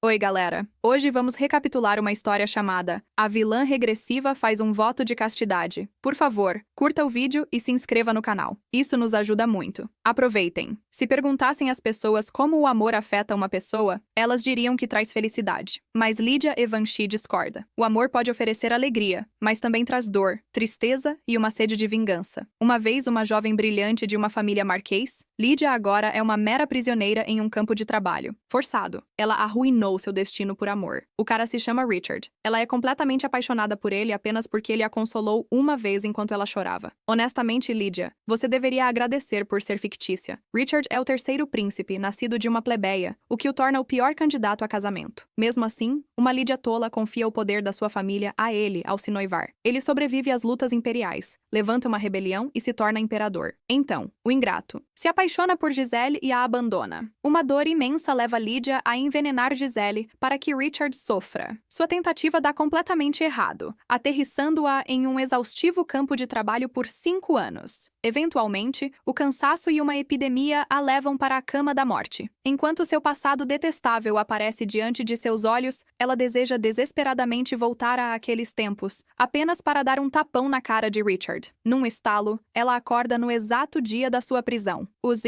Oi, galera! Hoje vamos recapitular uma história chamada A Vilã Regressiva Faz um Voto de Castidade. Por favor, curta o vídeo e se inscreva no canal. Isso nos ajuda muito. Aproveitem! Se perguntassem às pessoas como o amor afeta uma pessoa, elas diriam que traz felicidade. Mas Lydia Evanchi discorda. O amor pode oferecer alegria, mas também traz dor, tristeza e uma sede de vingança. Uma vez uma jovem brilhante de uma família marquês, Lydia agora é uma mera prisioneira em um campo de trabalho. Forçado. Ela arruinou seu destino por amor. O cara se chama Richard. Ela é completamente apaixonada por ele apenas porque ele a consolou uma vez enquanto ela chorava. Honestamente, Lydia, você deveria agradecer por ser fictícia. Richard é o terceiro príncipe, nascido de uma plebeia, o que o torna o pior candidato a casamento. Mesmo assim, uma Lydia tola confia o poder da sua família a ele ao se noivar. Ele sobrevive às lutas imperiais, levanta uma rebelião e se torna imperador. Então, o ingrato se apaixona por Giselle e a abandona. Uma dor imensa leva Lydia a envenenar Giselle para que Richard sofra. Sua tentativa dá completamente errado, aterrissando-a em um exaustivo campo de trabalho por 5 anos. Eventualmente, o cansaço e uma epidemia a levam para a cama da morte. Enquanto seu passado detestável aparece diante de seus olhos, ela deseja desesperadamente voltar a aqueles tempos, apenas para dar um tapão na cara de Richard. Num estalo, ela acorda no exato dia da sua prisão. Os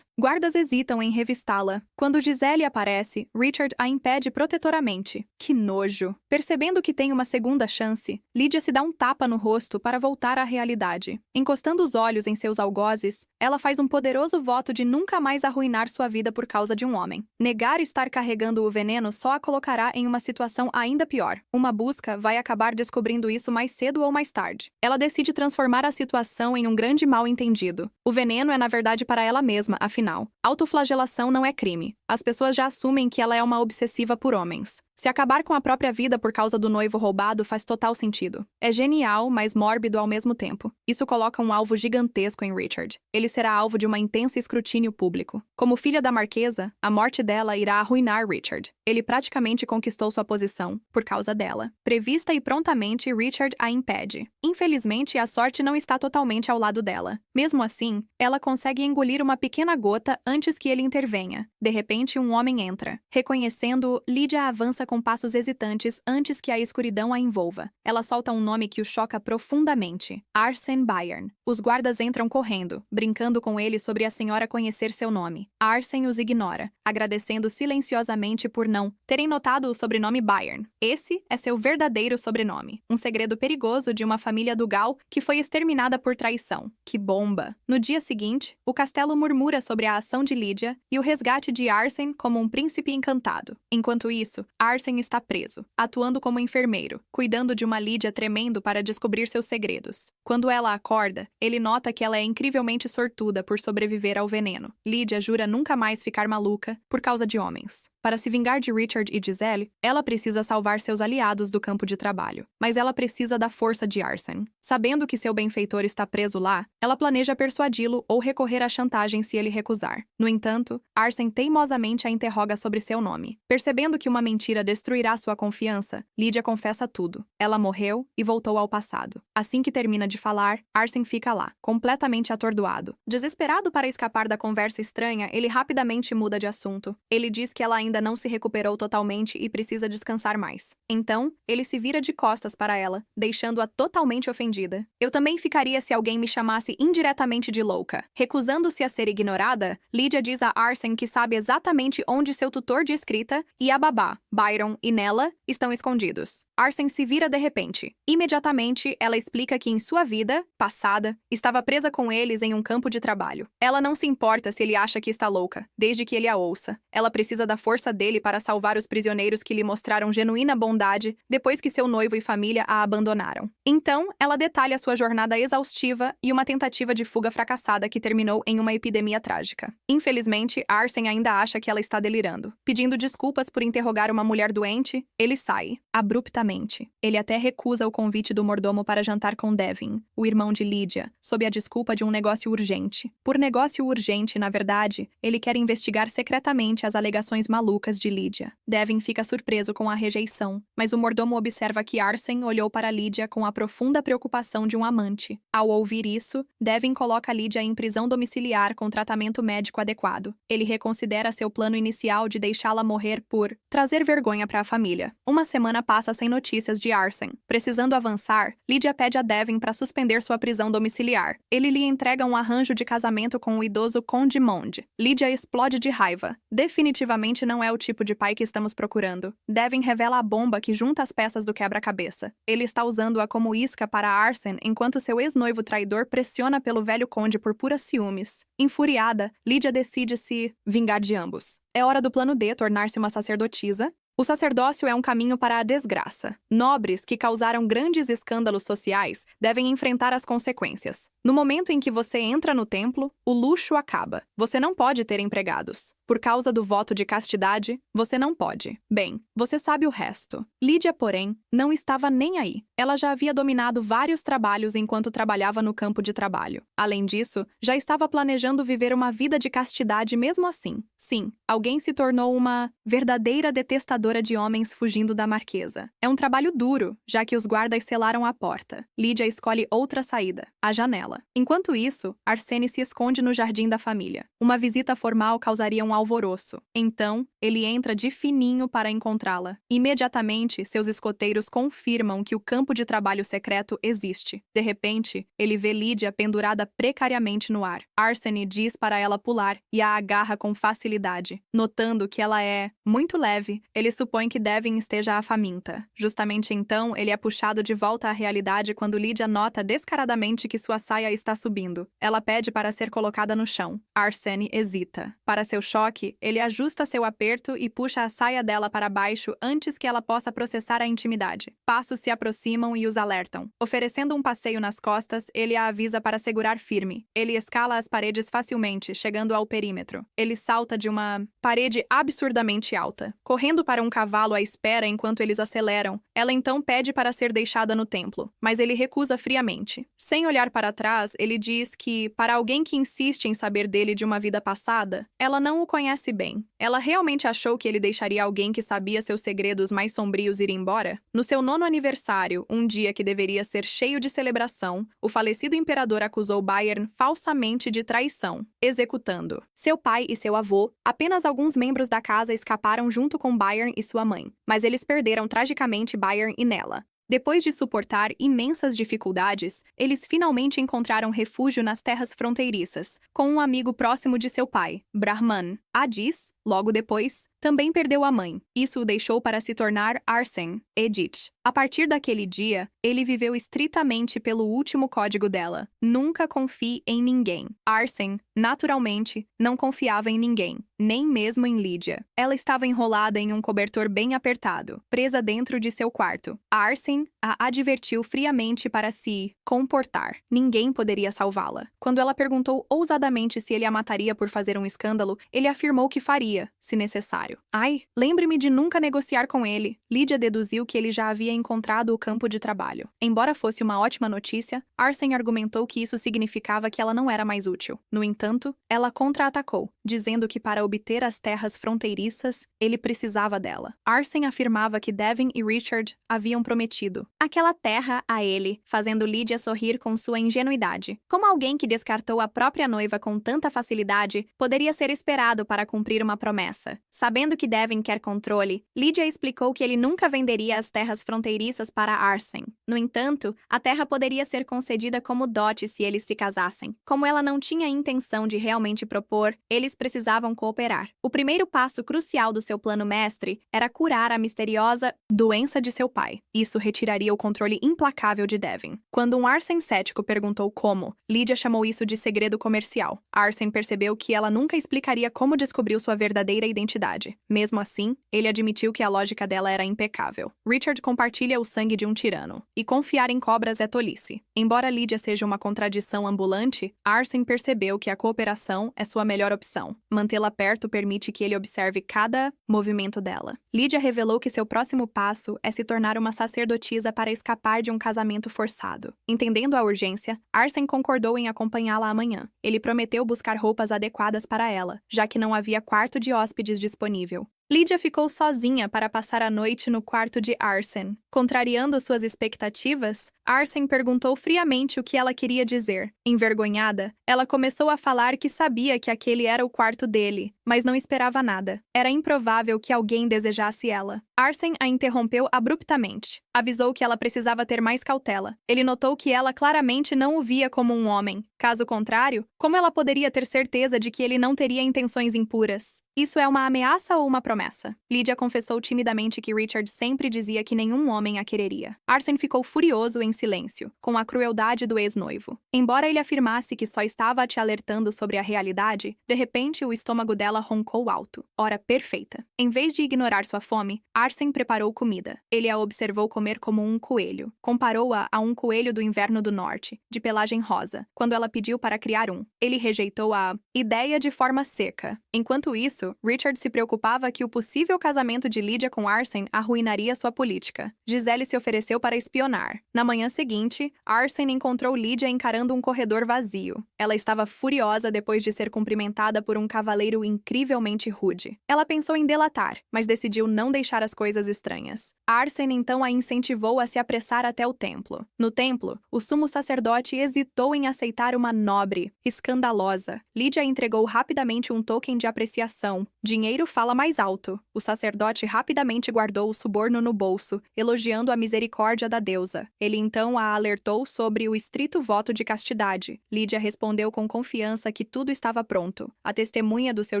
guardas hesitam em revistá-la. Quando Giselle aparece, Richard a impede protetoramente. Que nojo! Percebendo que tem uma segunda chance, Lydia se dá um tapa no rosto para voltar à realidade. Encostando os olhos em seus algozes, ela faz um poderoso voto de nunca mais arruinar sua vida por causa de um homem. Negar estar carregando o veneno só a colocará em uma situação ainda pior. Uma busca vai acabar descobrindo isso mais cedo ou mais tarde. Ela decide transformar a situação em um grande mal-entendido. O veneno é na verdade para ela mesma, afinal. Autoflagelação não é crime. As pessoas já assumem que ela é uma obsessiva por homens. Se acabar com a própria vida por causa do noivo roubado faz total sentido. É genial, mas mórbido ao mesmo tempo. Isso coloca um alvo gigantesco em Richard. Ele será alvo de uma intensa escrutínio público. Como filha da marquesa, a morte dela irá arruinar Richard. Ele praticamente conquistou sua posição, por causa dela. Prevista e prontamente, Richard a impede. Infelizmente, a sorte não está totalmente ao lado dela. Mesmo assim, ela consegue engolir uma pequena gota antes que ele intervenha. De repente, um homem entra. Reconhecendo-o, Lydia avança com passos hesitantes antes que a escuridão a envolva. Ela solta um nome que o choca profundamente. Arsène Bayern. Os guardas entram correndo, brincando com ele sobre a senhora conhecer seu nome. Arsène os ignora, agradecendo silenciosamente por não terem notado o sobrenome Bayern. Esse é seu verdadeiro sobrenome. Um segredo perigoso de uma família Dugal que foi exterminada por traição. Que bomba! No dia seguinte, o castelo murmura sobre a ação de Lydia e o resgate de Arsène como um príncipe encantado. Enquanto isso, Arsène está preso, atuando como enfermeiro, cuidando de uma Lydia tremendo para descobrir seus segredos. Quando ela acorda, ele nota que ela é incrivelmente sortuda por sobreviver ao veneno. Lydia jura nunca mais ficar maluca por causa de homens. Para se vingar de Richard e Giselle, ela precisa salvar seus aliados do campo de trabalho. Mas ela precisa da força de Arsène. Sabendo que seu benfeitor está preso lá, ela planeja persuadi-lo ou recorrer à chantagem se ele recusar. No entanto, Arsène teimosamente a interroga sobre seu nome. Percebendo que uma mentira destruirá sua confiança, Lydia confessa tudo. Ela morreu e voltou ao passado. Assim que termina de falar, Arsène fica lá, completamente atordoado. Desesperado para escapar da conversa estranha, ele rapidamente muda de assunto. Ele diz que ela ainda não se recuperou totalmente e precisa descansar mais. Então, ele se vira de costas para ela, deixando-a totalmente ofendida. Eu também ficaria se alguém me chamasse indiretamente de louca. Recusando-se a ser ignorada, Lydia diz a Arsène que sabe exatamente onde seu tutor de escrita e a babá, Byron e Nella, estão escondidos. Arsène se vira de repente. Imediatamente, ela explica que em sua vida, passada, estava presa com eles em um campo de trabalho. Ela não se importa se ele acha que está louca, desde que ele a ouça. Ela precisa da força dele para salvar os prisioneiros que lhe mostraram genuína bondade depois que seu noivo e família a abandonaram. Então, ela detalha sua jornada exaustiva e uma tentativa de fuga fracassada que terminou em uma epidemia trágica. Infelizmente, Arsène ainda acha que ela está delirando. Pedindo desculpas por interrogar uma mulher doente, ele sai, abruptamente. Ele até recusa o convite do mordomo para jantar com Devin, o irmão de Lydia, sob a desculpa de um negócio urgente. Por negócio urgente, na verdade, ele quer investigar secretamente as alegações malucas de Lydia. Devin fica surpreso com a rejeição, mas o mordomo observa que Arsène olhou para Lydia com a profunda preocupação de um amante. Ao ouvir isso, Devin coloca Lydia em prisão domiciliar com tratamento médico adequado. Ele reconsidera seu plano inicial de deixá-la morrer por trazer vergonha vergonha para a família. Uma semana passa sem notícias de Arsène. Precisando avançar, Lydia pede a Devin para suspender sua prisão domiciliar. Ele lhe entrega um arranjo de casamento com o idoso Conde Monde. Lydia explode de raiva. Definitivamente não é o tipo de pai que estamos procurando. Devin revela a bomba que junta as peças do quebra-cabeça. Ele está usando-a como isca para Arsène enquanto seu ex-noivo traidor pressiona pelo velho conde por puras ciúmes. Infuriada, Lydia decide se vingar de ambos. É hora do plano D tornar-se uma sacerdotisa. O sacerdócio é um caminho para a desgraça. Nobres que causaram grandes escândalos sociais devem enfrentar as consequências. No momento em que você entra no templo, o luxo acaba. Você não pode ter empregados. Por causa do voto de castidade, você não pode. Bem, você sabe o resto. Lydia, porém, não estava nem aí. Ela já havia dominado vários trabalhos enquanto trabalhava no campo de trabalho. Além disso, já estava planejando viver uma vida de castidade mesmo assim. Sim, alguém se tornou uma verdadeira detestadora de homens fugindo da marquesa. É um trabalho duro, já que os guardas selaram a porta. Lydia escolhe outra saída, a janela. Enquanto isso, Arsène se esconde no jardim da família. Uma visita formal causaria um alvoroço. Então, ele entra de fininho para encontrá-la. Imediatamente, seus escoteiros confirmam que o campo de trabalho secreto existe. De repente, ele vê Lydia pendurada precariamente no ar. Arsène diz para ela pular e a agarra com facilidade. Notando que ela é muito leve, ele supõe que Devin esteja faminta. Justamente então, ele é puxado de volta à realidade quando Lydia nota descaradamente que sua saia está subindo. Ela pede para ser colocada no chão. Arsène hesita. Para seu choque, ele ajusta seu aperto e puxa a saia dela para baixo antes que ela possa processar a intimidade. Passos se aproximam e os alertam. Oferecendo um passeio nas costas, ele a avisa para segurar firme. Ele escala as paredes facilmente, chegando ao perímetro. Ele salta de uma parede absurdamente alta, correndo para um cavalo à espera enquanto eles aceleram. Ela então pede para ser deixada no templo, mas ele recusa friamente. Sem olhar para trás, ele diz que, para alguém que insiste em saber dele de uma vida passada, ela não o conhece bem. Ela realmente achou que ele deixaria alguém que sabia seus segredos mais sombrios ir embora? No seu 9º aniversário, um dia que deveria ser cheio de celebração, o falecido imperador acusou Bayern falsamente de traição, executando seu pai e seu avô. Apenas alguns membros da casa escaparam junto com Bayern e sua mãe, mas eles perderam tragicamente Bayern e Nella. Depois de suportar imensas dificuldades, eles finalmente encontraram refúgio nas terras fronteiriças, com um amigo próximo de seu pai, Brahman. Adis, logo depois, também perdeu a mãe. Isso o deixou para se tornar Arsène, Edith. A partir daquele dia, ele viveu estritamente pelo último código dela. Nunca confie em ninguém. Arsène, naturalmente, não confiava em ninguém, nem mesmo em Lydia. Ela estava enrolada em um cobertor bem apertado, presa dentro de seu quarto. Arsène a advertiu friamente para se comportar. Ninguém poderia salvá-la. Quando ela perguntou ousadamente se ele a mataria por fazer um escândalo, ele afirmou que faria, se necessário. Ai, lembre-me de nunca negociar com ele. Lydia deduziu que ele já havia encontrado o campo de trabalho. Embora fosse uma ótima notícia, Arsène argumentou que isso significava que ela não era mais útil. No entanto, ela contra-atacou, dizendo que para obter as terras fronteiriças, ele precisava dela. Arsène afirmava que Devin e Richard haviam prometido aquela terra a ele, fazendo Lydia sorrir com sua ingenuidade. Como alguém que descartou a própria noiva com tanta facilidade poderia ser esperado para cumprir uma promessa? Sabendo que Devin quer controle, Lydia explicou que ele nunca venderia as terras fronteiriças para Arsène. No entanto, a terra poderia ser concedida como dote se eles se casassem. Como ela não tinha intenção de realmente propor, eles precisavam cooperar. O primeiro passo crucial do seu plano mestre era curar a misteriosa doença de seu pai. Isso retiraria o controle implacável de Devin. Quando um Arsène cético perguntou como, Lydia chamou isso de segredo comercial. Arsène percebeu que ela nunca explicaria como descobriu sua verdadeira identidade. Mesmo assim, ele admitiu que a lógica dela era impecável. Richard compartilha o sangue de um tirano, e confiar em cobras é tolice. Embora Lydia seja uma contradição ambulante, Arsène percebeu que a cooperação é sua melhor opção. Mantê-la perto permite que ele observe cada movimento dela. Lydia revelou que seu próximo passo é se tornar uma sacerdotisa para escapar de um casamento forçado. Entendendo a urgência, Arsène concordou em acompanhá-la amanhã. Ele prometeu buscar roupas adequadas para ela, já que não havia quarto de hóspedes disponível. Lydia ficou sozinha para passar a noite no quarto de Arsène. Contrariando suas expectativas, Arsène perguntou friamente o que ela queria dizer. Envergonhada, ela começou a falar que sabia que aquele era o quarto dele, mas não esperava nada. Era improvável que alguém desejasse ela. Arsène a interrompeu abruptamente. Avisou que ela precisava ter mais cautela. Ele notou que ela claramente não o via como um homem. Caso contrário, como ela poderia ter certeza de que ele não teria intenções impuras? Isso é uma ameaça ou uma promessa? Lydia confessou timidamente que Richard sempre dizia que nenhum homem a quereria. Arsène ficou furioso em silêncio, com a crueldade do ex-noivo. Embora ele afirmasse que só estava te alertando sobre a realidade, de repente o estômago dela roncou alto. Hora perfeita. Em vez de ignorar sua fome, Arsène preparou comida. Ele a observou comer como um coelho. Comparou-a a um coelho do inverno do norte, de pelagem rosa, quando ela pediu para criar um. Ele rejeitou a ideia de forma seca. Enquanto isso, Richard se preocupava que o possível casamento de Lydia com Arsène arruinaria sua política. Giselle se ofereceu para espionar. Na manhã seguinte, Arsène encontrou Lydia encarando um corredor vazio. Ela estava furiosa depois de ser cumprimentada por um cavaleiro incrivelmente rude. Ela pensou em delatar, mas decidiu não deixar as coisas estranhas. Arsène então a incentivou a se apressar até o templo. No templo, o sumo sacerdote hesitou em aceitar uma nobre, escandalosa. Lydia entregou rapidamente um token de apreciação. Dinheiro fala mais alto. O sacerdote rapidamente guardou o suborno no bolso, elogiando a misericórdia da deusa. Ele então a alertou sobre o estrito voto de castidade. Lydia respondeu com confiança que tudo estava pronto. A testemunha do seu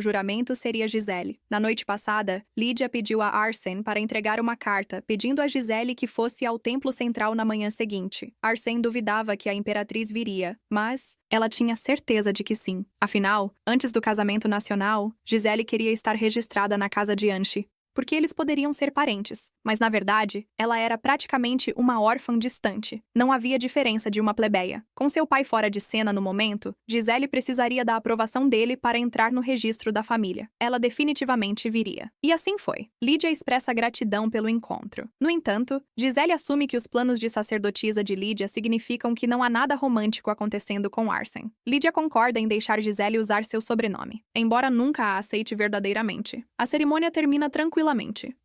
juramento seria Giselle. Na noite passada, Lydia pediu a Arsène para entregar uma carta, pedindo a Giselle que fosse ao templo central na manhã seguinte. Arsène duvidava que a imperatriz viria, mas ela tinha certeza de que sim. Afinal, antes do casamento nacional, Giselle queria estar registrada na casa de Anchi, porque eles poderiam ser parentes, mas na verdade, ela era praticamente uma órfã distante. Não havia diferença de uma plebeia. Com seu pai fora de cena no momento, Giselle precisaria da aprovação dele para entrar no registro da família. Ela definitivamente viria. E assim foi. Lydia expressa gratidão pelo encontro. No entanto, Giselle assume que os planos de sacerdotisa de Lydia significam que não há nada romântico acontecendo com Arsène. Lydia concorda em deixar Giselle usar seu sobrenome, embora nunca a aceite verdadeiramente. A cerimônia termina tranquilamente.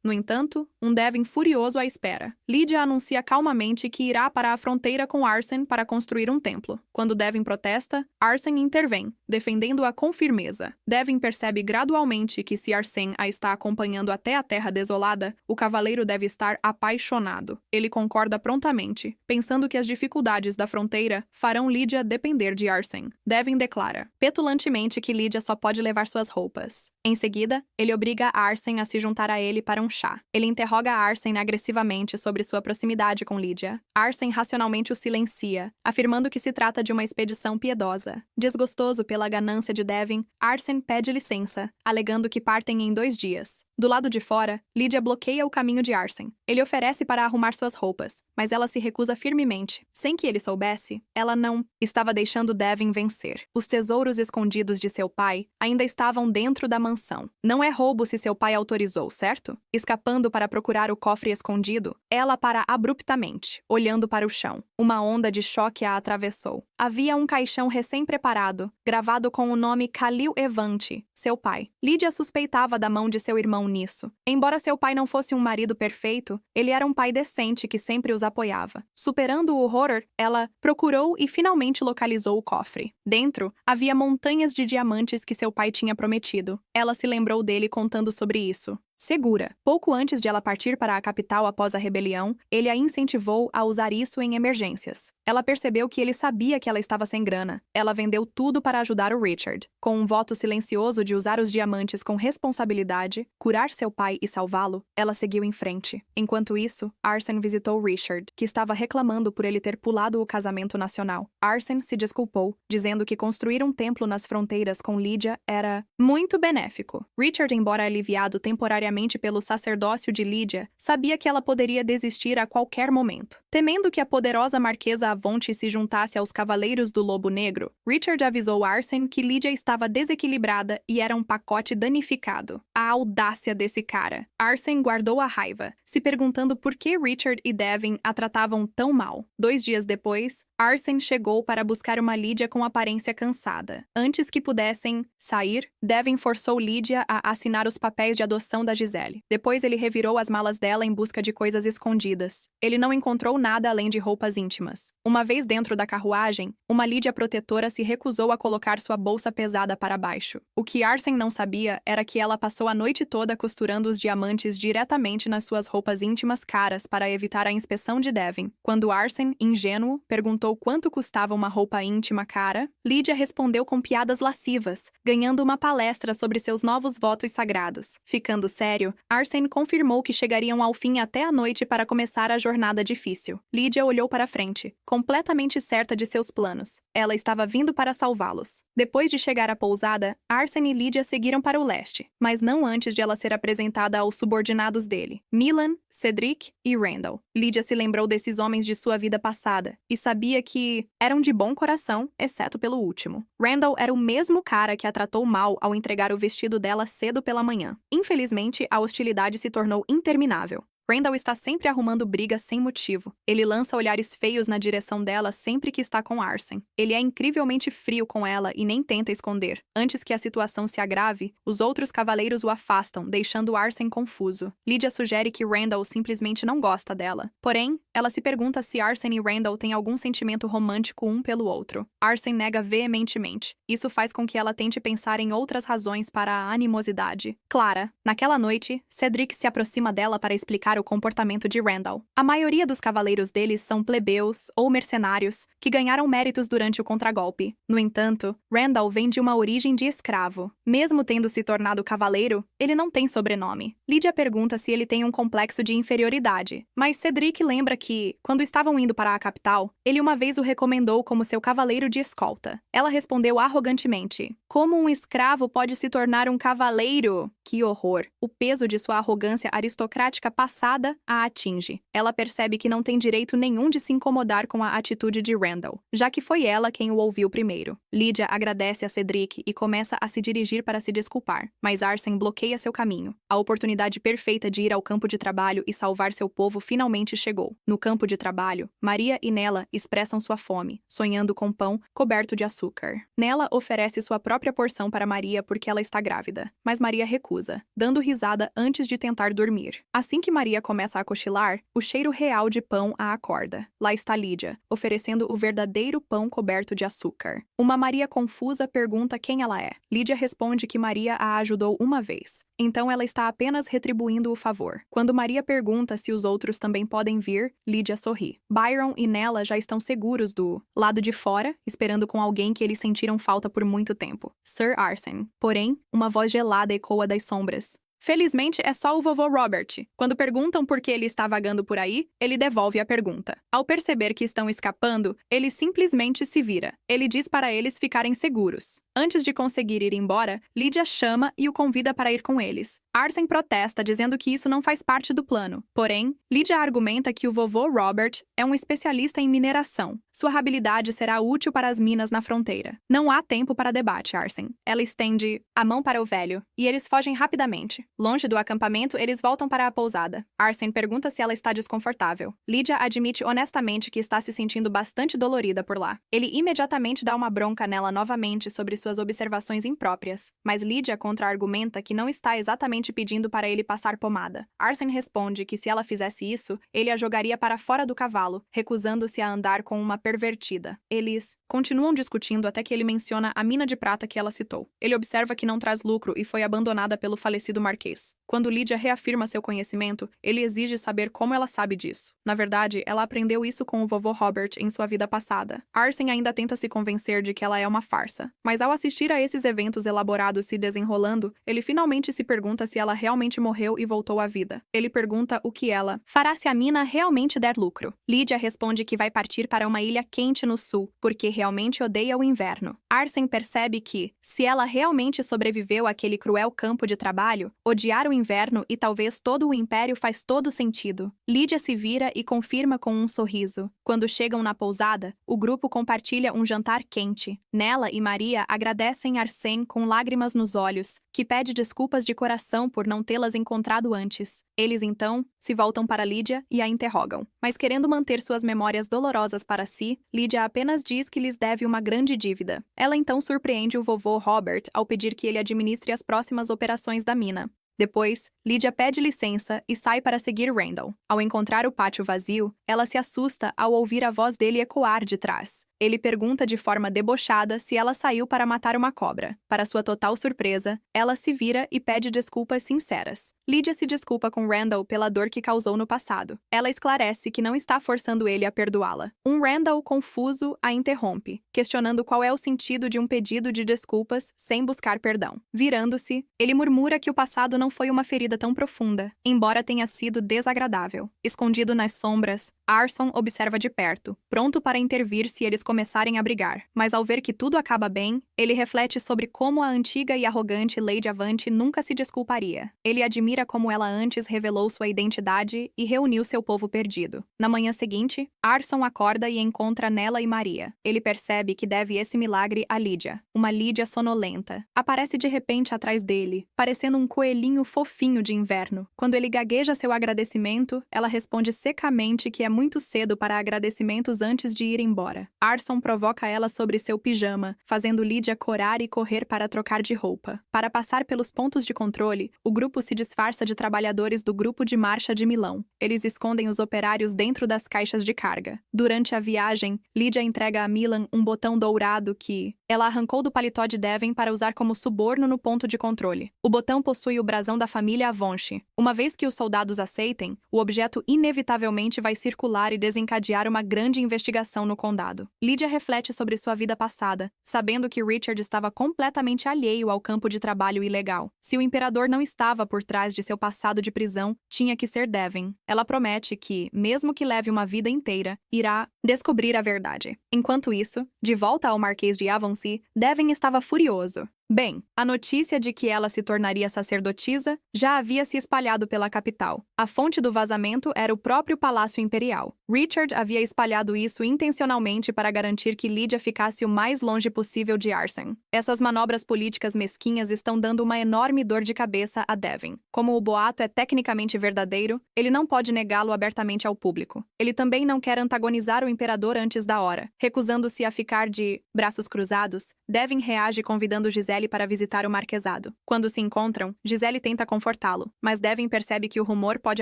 No entanto, um Devin furioso a espera. Lydia anuncia calmamente que irá para a fronteira com Arsène para construir um templo. Quando Devin protesta, Arsène intervém, defendendo-a com firmeza. Devin percebe gradualmente que se Arsène a está acompanhando até a terra desolada, o cavaleiro deve estar apaixonado. Ele concorda prontamente, pensando que as dificuldades da fronteira farão Lydia depender de Arsène. Devin declara, petulantemente, que Lydia só pode levar suas roupas. Em seguida, ele obriga Arsène a se juntar a ele para um chá. Ele interroga Arsène agressivamente sobre sua proximidade com Lydia. Arsène racionalmente o silencia, afirmando que se trata de uma expedição piedosa. Desgostoso pela ganância de Devin, Arsène pede licença, alegando que partem em 2 dias. Do lado de fora, Lydia bloqueia o caminho de Arsène. Ele oferece para arrumar suas roupas, mas ela se recusa firmemente. Sem que ele soubesse, ela não estava deixando Devin vencer. Os tesouros escondidos de seu pai ainda estavam dentro da mansão. Não é roubo se seu pai autorizou, certo? Escapando para procurar o cofre escondido, ela para abruptamente, olhando para o chão. Uma onda de choque a atravessou. Havia um caixão recém-preparado, gravado com o nome Khalil Evante, seu pai. Lydia suspeitava da mão de seu irmão nisso. Embora seu pai não fosse um marido perfeito, ele era um pai decente que sempre os apoiava. Superando o horror, ela procurou e finalmente localizou o cofre. Dentro, havia montanhas de diamantes que seu pai tinha prometido. Ela se lembrou dele contando sobre isso. Segura. Pouco antes de ela partir para a capital após a rebelião, ele a incentivou a usar isso em emergências. Ela percebeu que ele sabia que ela estava sem grana. Ela vendeu tudo para ajudar o Richard. Com um voto silencioso de usar os diamantes com responsabilidade, curar seu pai e salvá-lo, ela seguiu em frente. Enquanto isso, Arsène visitou Richard, que estava reclamando por ele ter pulado o casamento nacional. Arsène se desculpou, dizendo que construir um templo nas fronteiras com Lydia era muito benéfico. Richard, embora aliviado temporariamente pelo sacerdócio de Lydia, sabia que ela poderia desistir a qualquer momento. Temendo que a poderosa marquesa Avonte se juntasse aos Cavaleiros do Lobo Negro, Richard avisou Arsène que Lydia estava desequilibrada e era um pacote danificado. A audácia desse cara! Arsène guardou a raiva, se perguntando por que Richard e Devin a tratavam tão mal. 2 dias depois, Arsène chegou para buscar uma Lydia com aparência cansada. Antes que pudessem sair, Devin forçou Lydia a assinar os papéis de adoção da Giselle. Depois ele revirou as malas dela em busca de coisas escondidas. Ele não encontrou nada além de roupas íntimas. Uma vez dentro da carruagem, uma Lídia protetora se recusou a colocar sua bolsa pesada para baixo. O que Arsène não sabia era que ela passou a noite toda costurando os diamantes diretamente nas suas roupas íntimas caras para evitar a inspeção de Devin. Quando Arsène, ingênuo, perguntou quanto custava uma roupa íntima cara, Lídia respondeu com piadas lascivas, ganhando uma palestra sobre seus novos votos sagrados. Ficando sério, Arsène confirmou que chegariam ao fim até a noite para começar a jornada difícil. Lídia olhou para frente, completamente certa de seus planos. Ela estava vindo para salvá-los. Depois de chegar à pousada, Arsène e Lídia seguiram para o leste, mas não antes de ela ser apresentada aos subordinados dele, Milan, Cedric e Randall. Lídia se lembrou desses homens de sua vida passada e sabia que eram de bom coração, exceto pelo último. Randall era o mesmo cara que a tratou mal ao entregar o vestido dela cedo pela manhã. Infelizmente, a hostilidade se tornou interminável. Randall está sempre arrumando brigas sem motivo. Ele lança olhares feios na direção dela sempre que está com Arsène. Ele é incrivelmente frio com ela e nem tenta esconder. Antes que a situação se agrave, os outros cavaleiros o afastam, deixando Arsène confuso. Lídia sugere que Randall simplesmente não gosta dela. Porém, ela se pergunta se Arsène e Randall têm algum sentimento romântico um pelo outro. Arsène nega veementemente. Isso faz com que ela tente pensar em outras razões para a animosidade. Clara, naquela noite, Cedric se aproxima dela para explicar o comportamento de Randall. A maioria dos cavaleiros deles são plebeus ou mercenários que ganharam méritos durante o contragolpe. No entanto, Randall vem de uma origem de escravo. Mesmo tendo se tornado cavaleiro, ele não tem sobrenome. Lídia pergunta se ele tem um complexo de inferioridade, mas Cedric lembra que, quando estavam indo para a capital, ele uma vez o recomendou como seu cavaleiro de escolta. Ela respondeu arrogantemente: "Como um escravo pode se tornar um cavaleiro?" Que horror! O peso de sua arrogância aristocrática passada a atinge. Ela percebe que não tem direito nenhum de se incomodar com a atitude de Randall, já que foi ela quem o ouviu primeiro. Lídia agradece a Cedric e começa a se dirigir para se desculpar, mas Arsène bloqueia seu caminho. A oportunidade perfeita de ir ao campo de trabalho e salvar seu povo finalmente chegou. No campo de trabalho, Maria e Nella expressam sua fome, sonhando com pão coberto de açúcar. Nella oferece sua própria porção para Maria porque ela está grávida, mas Maria recusa, dando risada antes de tentar dormir. Assim que Maria começa a cochilar, o cheiro real de pão a acorda. Lá está Lídia, oferecendo o verdadeiro pão coberto de açúcar. Uma Maria confusa pergunta quem ela é. Lídia responde que Maria a ajudou uma vez. Então ela está apenas retribuindo o favor. Quando Maria pergunta se os outros também podem vir, Lídia sorri. Byron e Nella já estão seguros do lado de fora, esperando com alguém que eles sentiram falta por muito tempo, Sir Arsène. Porém, uma voz gelada ecoa das sombras. Felizmente, é só o vovô Robert. Quando perguntam por que ele está vagando por aí, ele devolve a pergunta. Ao perceber que estão escapando, ele simplesmente se vira. Ele diz para eles ficarem seguros. Antes de conseguir ir embora, Lídia chama e o convida para ir com eles. Arsène protesta, dizendo que isso não faz parte do plano. Porém, Lídia argumenta que o vovô Robert é um especialista em mineração. Sua habilidade será útil para as minas na fronteira. Não há tempo para debate, Arsène. Ela estende a mão para o velho, e eles fogem rapidamente. Longe do acampamento, eles voltam para a pousada. Arsène pergunta se ela está desconfortável. Lídia admite honestamente que está se sentindo bastante dolorida por lá. Ele imediatamente dá uma bronca nela novamente sobre suas observações impróprias, mas Lídia contra-argumenta que não está exatamente pedindo para ele passar pomada. Arsène responde que se ela fizesse isso, ele a jogaria para fora do cavalo, recusando-se a andar com uma pervertida. Eles continuam discutindo até que ele menciona a mina de prata que ela citou. Ele observa que não traz lucro e foi abandonada pelo falecido marquês. Quando Lídia reafirma seu conhecimento, ele exige saber como ela sabe disso. Na verdade, ela aprendeu isso com o vovô Robert em sua vida passada. Arsène ainda tenta se convencer de que ela é uma farsa, mas ao assistir a esses eventos elaborados se desenrolando, ele finalmente se pergunta se ela realmente morreu e voltou à vida. Ele pergunta o que ela fará se a mina realmente der lucro. Lídia responde que vai partir para uma ilha quente no sul, porque realmente odeia o inverno. Arsène percebe que, se ela realmente sobreviveu àquele cruel campo de trabalho, odiar o inverno e talvez todo o império faz todo sentido. Lídia se vira e confirma com um sorriso. Quando chegam na pousada, o grupo compartilha um jantar quente. Nella e Maria agradecem Arsène com lágrimas nos olhos, que pede desculpas de coração por não tê-las encontrado antes. Eles, então, se voltam para Lídia e a interrogam. Mas querendo manter suas memórias dolorosas para si, Lídia apenas diz que lhes deve uma grande dívida. Ela então surpreende o vovô Robert ao pedir que ele administre as próximas operações da mina. Depois, Lydia pede licença e sai para seguir Randall. Ao encontrar o pátio vazio, ela se assusta ao ouvir a voz dele ecoar de trás. Ele pergunta de forma debochada se ela saiu para matar uma cobra. Para sua total surpresa, ela se vira e pede desculpas sinceras. Lydia se desculpa com Randall pela dor que causou no passado. Ela esclarece que não está forçando ele a perdoá-la. Randall confuso a interrompe, questionando qual é o sentido de um pedido de desculpas sem buscar perdão. Virando-se, ele murmura que o passado não foi uma ferida tão profunda, embora tenha sido desagradável. Escondido nas sombras, Arson observa de perto, pronto para intervir se eles começarem a brigar. Mas ao ver que tudo acaba bem, ele reflete sobre como a antiga e arrogante Lady Avante nunca se desculparia. Ele admira como ela antes revelou sua identidade e reuniu seu povo perdido. Na manhã seguinte, Arson acorda e encontra Nella e Maria. Ele percebe que deve esse milagre a Lydia, uma Lydia sonolenta. Aparece de repente atrás dele, parecendo um coelhinho fofinho de inverno. Quando ele gagueja seu agradecimento, ela responde secamente que é muito cedo para agradecimentos antes de ir embora. Arson provoca ela sobre seu pijama, fazendo Lydia corar e correr para trocar de roupa. Para passar pelos pontos de controle, o grupo se disfarça de trabalhadores do grupo de marcha de Milão. Eles escondem os operários dentro das caixas de carga. Durante a viagem, Lydia entrega a Milan um botão dourado que ela arrancou do paletó de Devon para usar como suborno no ponto de controle. O botão possui o brasão da família Avonchi. Uma vez que os soldados aceitem, o objeto inevitavelmente vai circular e desencadear uma grande investigação no condado. Lydia reflete sobre sua vida passada, sabendo que Richard estava completamente alheio ao campo de trabalho ilegal. Se o imperador não estava por trás de seu passado de prisão, tinha que ser Devon. Ela promete que, mesmo que leve uma vida inteira, irá descobrir a verdade. Enquanto isso, de volta ao Marquês de Avoncy, Devon estava furioso. Bem, a notícia de que ela se tornaria sacerdotisa já havia se espalhado pela capital. A fonte do vazamento era o próprio Palácio Imperial. Richard havia espalhado isso intencionalmente para garantir que Lydia ficasse o mais longe possível de Arson. Essas manobras políticas mesquinhas estão dando uma enorme dor de cabeça a Devon. Como o boato é tecnicamente verdadeiro, ele não pode negá-lo abertamente ao público. Ele também não quer antagonizar o imperador antes da hora. Recusando-se a ficar de braços cruzados, Devon reage convidando Gisele para visitar o marquesado. Quando se encontram, Gisele tenta confortá-lo, mas Devon percebe que o rumor pode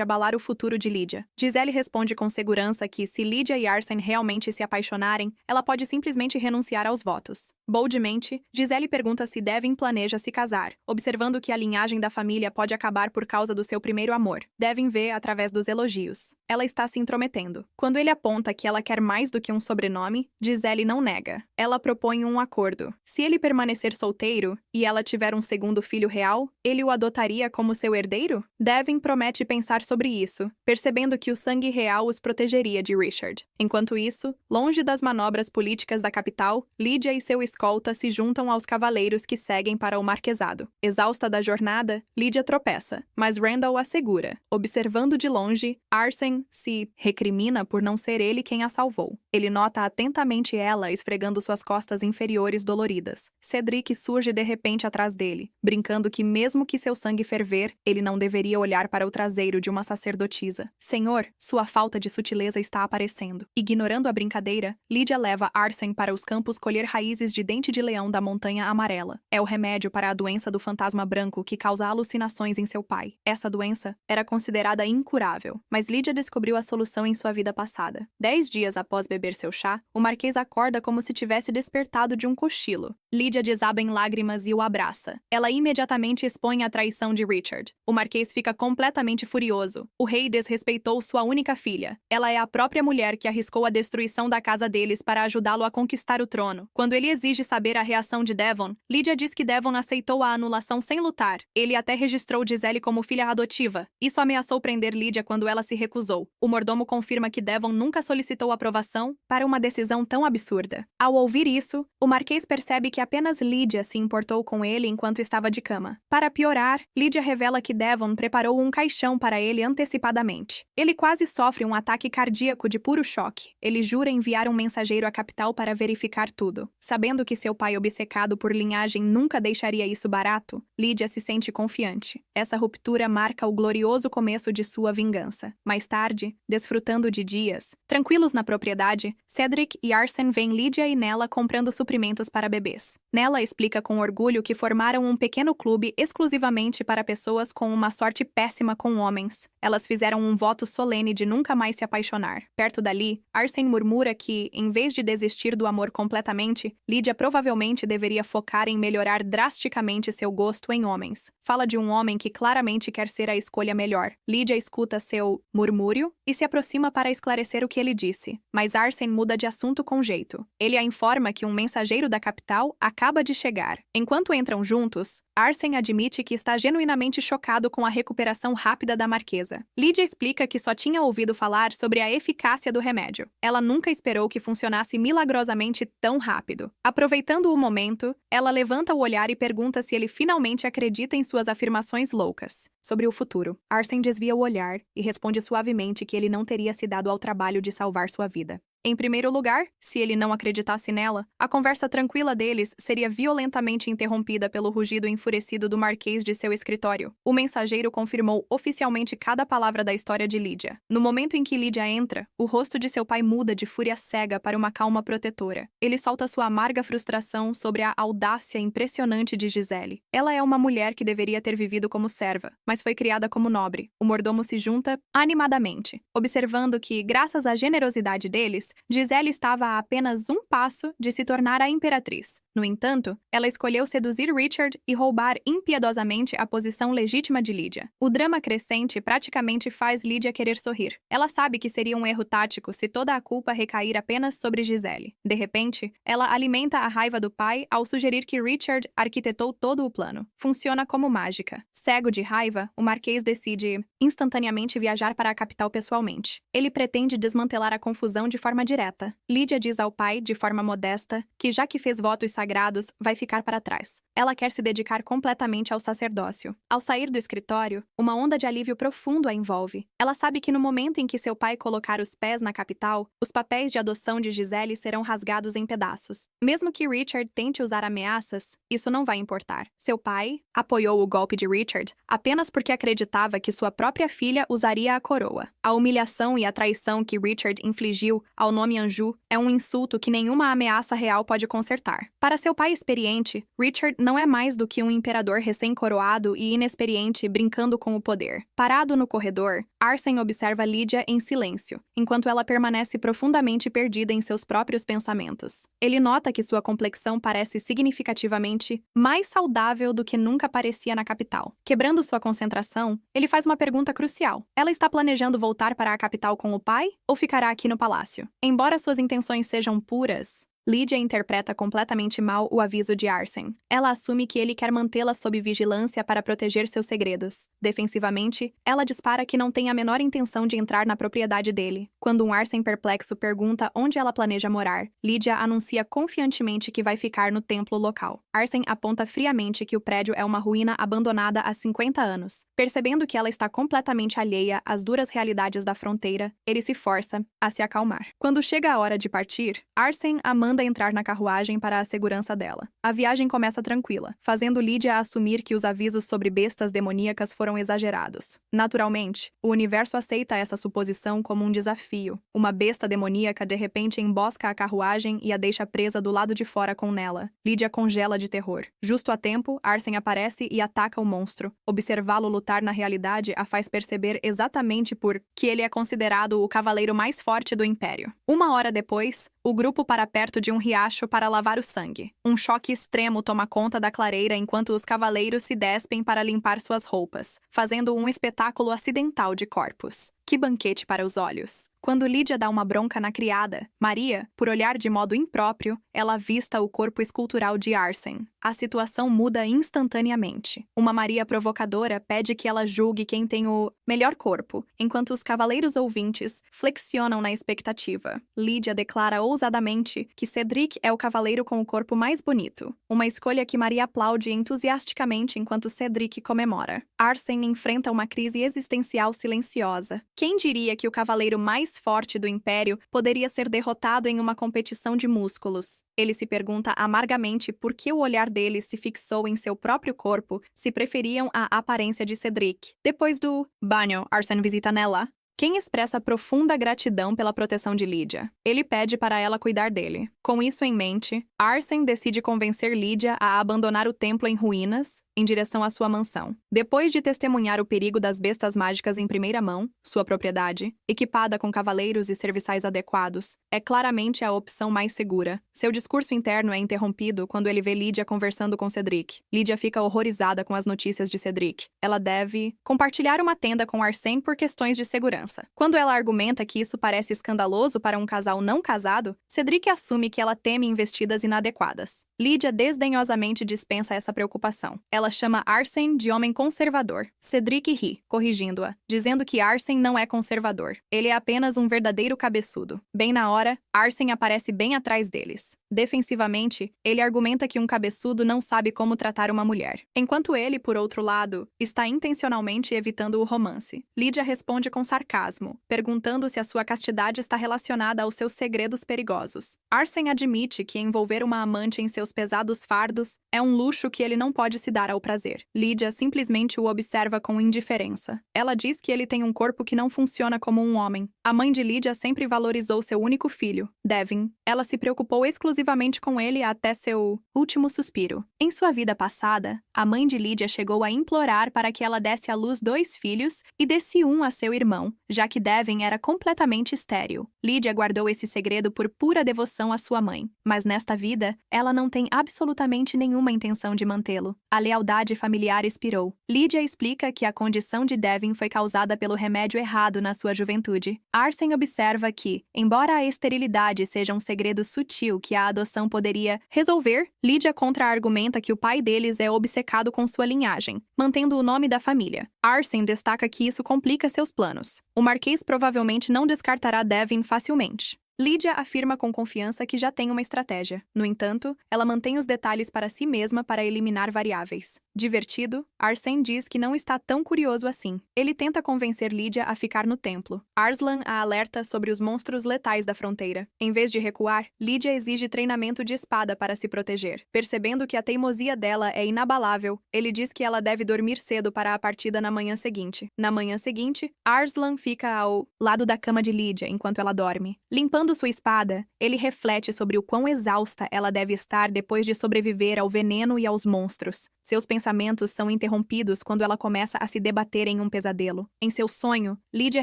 abalar o futuro de Lydia. Gisele responde com segurança que, se Lydia e Arson realmente se apaixonarem, ela pode simplesmente renunciar aos votos. Boldmente, Gisele pergunta se Devon planeja se casar, observando que a linhagem da família pode acabar por causa do seu primeiro amor. Devon vê através dos elogios. Ela está se intrometendo. Quando ele aponta que ela quer mais do que um sobrenome, Gisele não nega. Ela propõe um acordo. Se ele permanecer solteiro e ela tiver um segundo filho real, ele o adotaria como seu herdeiro? Devon promete pensar sobre isso, percebendo que o sangue real os protegeria de Richard. Enquanto isso, longe das manobras políticas da capital, Lydia e seu escolta se juntam aos cavaleiros que seguem para o marquesado. Exausta da jornada, Lydia tropeça, mas Randall a segura. Observando de longe, Arson se recrimina por não ser ele quem a salvou. Ele nota atentamente ela esfregando suas costas inferiores doloridas. Cedric surge de repente atrás dele, brincando que mesmo que seu sangue ferver, ele não deveria olhar para o traseiro de uma sacerdotisa. Senhor, sua falta de sutileza está aparecendo. Ignorando a brincadeira, Lydia leva Arson para os campos colher raízes de dente de leão da Montanha Amarela. É o remédio para a doença do fantasma branco que causa alucinações em seu pai. Essa doença era considerada incurável, mas Lydia descobriu a solução em sua vida passada. 10 dias após beber seu chá, o Marquês acorda como se tivesse despertado de um cochilo. Lydia desaba em lágrimas e o abraça. Ela imediatamente expõe a traição de Richard. O Marquês fica completamente furioso. O rei desrespeitou sua única filha. Ela é a própria mulher que arriscou a destruição da casa deles para ajudá-lo a conquistar o trono. Quando ele exige saber a reação de Devon, Lydia diz que Devon aceitou a anulação sem lutar. Ele até registrou Gisele como filha adotiva. Isso ameaçou prender Lydia quando ela se recusou. O mordomo confirma que Devon nunca solicitou aprovação para uma decisão tão absurda. Ao ouvir isso, o Marquês percebe que apenas Lydia se importou com ele enquanto estava de cama. Para piorar, Lydia revela que Devon preparou um caixão para ele antecipadamente. Ele quase sofre um ataque cardíaco de puro choque. Ele jura enviar um mensageiro à capital para verificar tudo. Sabendo que seu pai obcecado por linhagem nunca deixaria isso barato, Lydia se sente confiante. Essa ruptura marca o glorioso começo de sua vingança. Mais tarde, desfrutando de dias tranquilos na propriedade, Cedric e Arson veem Lydia e Nella comprando suprimentos para bebês. Nella explica com orgulho que formaram um pequeno clube exclusivamente para pessoas com uma sorte péssima com homens. Elas fizeram um voto solene de nunca mais se apaixonar. Perto dali, Arsène murmura que, em vez de desistir do amor completamente, Lydia provavelmente deveria focar em melhorar drasticamente seu gosto em homens. Fala de um homem que claramente quer ser a escolha melhor. Lydia escuta seu murmúrio e se aproxima para esclarecer o que ele disse. Mas Arsène muda de assunto com jeito. Ele a informa que um mensageiro da capital acaba de chegar. Enquanto entram juntos, Arsène admite que está genuinamente chocado com a recuperação rápida da marquesa. Lydia explica que só tinha ouvido falar sobre a eficácia do remédio. Ela nunca esperou que funcionasse milagrosamente tão rápido. Aproveitando o momento, ela levanta o olhar e pergunta se ele finalmente acredita em suas afirmações loucas sobre o futuro. Arsène desvia o olhar e responde suavemente que ele não teria se dado ao trabalho de salvar sua vida. Em primeiro lugar, se ele não acreditasse nela, a conversa tranquila deles seria violentamente interrompida pelo rugido enfurecido do marquês de seu escritório. O mensageiro confirmou oficialmente cada palavra da história de Lydia. No momento em que Lydia entra, o rosto de seu pai muda de fúria cega para uma calma protetora. Ele solta sua amarga frustração sobre a audácia impressionante de Gisele. Ela é uma mulher que deveria ter vivido como serva, mas foi criada como nobre. O mordomo se junta animadamente, observando que, graças à generosidade deles, Gisele estava a apenas um passo de se tornar a imperatriz. No entanto, ela escolheu seduzir Richard e roubar impiedosamente a posição legítima de Lydia. O drama crescente praticamente faz Lydia querer sorrir. Ela sabe que seria um erro tático se toda a culpa recair apenas sobre Gisele. De repente, ela alimenta a raiva do pai ao sugerir que Richard arquitetou todo o plano. Funciona como mágica. Cego de raiva, o marquês decide instantaneamente viajar para a capital pessoalmente. Ele pretende desmantelar a confusão de forma direta. Lydia diz ao pai, de forma modesta, que já que fez votos sagrados, vai ficar para trás. Ela quer se dedicar completamente ao sacerdócio. Ao sair do escritório, uma onda de alívio profundo a envolve. Ela sabe que no momento em que seu pai colocar os pés na capital, os papéis de adoção de Gisele serão rasgados em pedaços. Mesmo que Richard tente usar ameaças, isso não vai importar. Seu pai apoiou o golpe de Richard apenas porque acreditava que sua própria filha usaria a coroa. A humilhação e a traição que Richard infligiu ao nome Anjou é um insulto que nenhuma ameaça real pode consertar. Para seu pai experiente, Richard não é mais do que um imperador recém-coroado e inexperiente brincando com o poder. Parado no corredor, Arsène observa Lydia em silêncio, enquanto ela permanece profundamente perdida em seus próprios pensamentos. Ele nota que sua complexão parece significativamente mais saudável do que nunca parecia na capital. Quebrando sua concentração, ele faz uma pergunta crucial. Ela está planejando voltar para a capital com o pai ou ficará aqui no palácio? Embora suas intenções sejam puras, Lydia interpreta completamente mal o aviso de Arsène. Ela assume que ele quer mantê-la sob vigilância para proteger seus segredos. Defensivamente, ela dispara que não tem a menor intenção de entrar na propriedade dele. Quando um Arsène perplexo pergunta onde ela planeja morar, Lydia anuncia confiantemente que vai ficar no templo local. Arsène aponta friamente que o prédio é uma ruína abandonada há 50 anos. Percebendo que ela está completamente alheia às duras realidades da fronteira, ele se força a se acalmar. Quando chega a hora de partir, Arsène a manda entrar na carruagem para a segurança dela. A viagem começa tranquila, fazendo Lydia assumir que os avisos sobre bestas demoníacas foram exagerados. Naturalmente, o universo aceita essa suposição como um desafio. Uma besta demoníaca de repente embosca a carruagem e a deixa presa do lado de fora com Nella. Lydia congela de terror. Justo a tempo, Arsène aparece e ataca o monstro. Observá-lo lutar na realidade a faz perceber exatamente por que ele é considerado o cavaleiro mais forte do Império. Uma hora depois, o grupo para perto de um riacho para lavar o sangue. Um choque extremo toma conta da clareira enquanto os cavaleiros se despem para limpar suas roupas, fazendo um espetáculo acidental de corpos. Que banquete para os olhos! Quando Lydia dá uma bronca na criada, Maria, por olhar de modo impróprio, ela avista o corpo escultural de Arsène. A situação muda instantaneamente. Uma Maria provocadora pede que ela julgue quem tem o melhor corpo, enquanto os cavaleiros ouvintes flexionam na expectativa. Lydia declara ousadamente que Cedric é o cavaleiro com o corpo mais bonito, uma escolha que Maria aplaude entusiasticamente enquanto Cedric comemora. Arsène enfrenta uma crise existencial silenciosa. Quem diria que o cavaleiro mais forte do Império poderia ser derrotado em uma competição de músculos? Ele se pergunta amargamente por que o olhar dele se fixou em seu próprio corpo se preferiam a aparência de Cedric. Depois do banho, Arsène visita Nella, quem expressa profunda gratidão pela proteção de Lydia. Ele pede para ela cuidar dele. Com isso em mente, Arsène decide convencer Lydia a abandonar o templo em ruínas em direção à sua mansão. Depois de testemunhar o perigo das bestas mágicas em primeira mão, sua propriedade, equipada com cavaleiros e serviçais adequados, é claramente a opção mais segura. Seu discurso interno é interrompido quando ele vê Lydia conversando com Cedric. Lydia fica horrorizada com as notícias de Cedric. Ela deve compartilhar uma tenda com Arsène por questões de segurança. Quando ela argumenta que isso parece escandaloso para um casal não casado, Cedric assume que ela teme investidas inadequadas. Lydia desdenhosamente dispensa essa preocupação. Ela chama Arsène de homem conservador. Cedric ri, corrigindo-a, dizendo que Arsène não é conservador. Ele é apenas um verdadeiro cabeçudo. Bem na hora, Arsène aparece bem atrás deles. Defensivamente, ele argumenta que um cabeçudo não sabe como tratar uma mulher, enquanto ele, por outro lado, está intencionalmente evitando o romance. Lydia responde com sarcasmo, perguntando se a sua castidade está relacionada aos seus segredos perigosos. Arsène admite que envolver uma amante em seus pesados fardos é um luxo que ele não pode se dar ao prazer. Lydia simplesmente o observa com indiferença. Ela diz que ele tem um corpo que não funciona como um homem. A mãe de Lydia sempre valorizou seu único filho, Devin. Ela se preocupou exclusivamente com ele até seu último suspiro. Em sua vida passada, a mãe de Lydia chegou a implorar para que ela desse à luz 2 filhos e desse um a seu irmão, já que Devin era completamente estéril. Lydia guardou esse segredo por pura devoção à sua mãe, mas nesta vida, ela não tem absolutamente nenhuma intenção de mantê-lo. A lealdade familiar expirou. Lydia explica que a condição de Devin foi causada pelo remédio errado na sua juventude. Arsène observa que, embora a esterilidade seja um segredo sutil que a adoção poderia resolver, Lydia contra-argumenta que o pai deles é obcecado com sua linhagem, mantendo o nome da família. Arsène destaca que isso complica seus planos. O Marquês provavelmente não descartará Devin facilmente. Lydia afirma com confiança que já tem uma estratégia. No entanto, ela mantém os detalhes para si mesma para eliminar variáveis. Divertido, Arsène diz que não está tão curioso assim. Ele tenta convencer Lydia a ficar no templo. Arslan a alerta sobre os monstros letais da fronteira. Em vez de recuar, Lydia exige treinamento de espada para se proteger. Percebendo que a teimosia dela é inabalável, ele diz que ela deve dormir cedo para a partida na manhã seguinte. Na manhã seguinte, Arslan fica ao lado da cama de Lydia enquanto ela dorme. Limpando sua espada, ele reflete sobre o quão exausta ela deve estar depois de sobreviver ao veneno e aos monstros. Seus pensamentos são interrompidos quando ela começa a se debater em um pesadelo. Em seu sonho, Lydia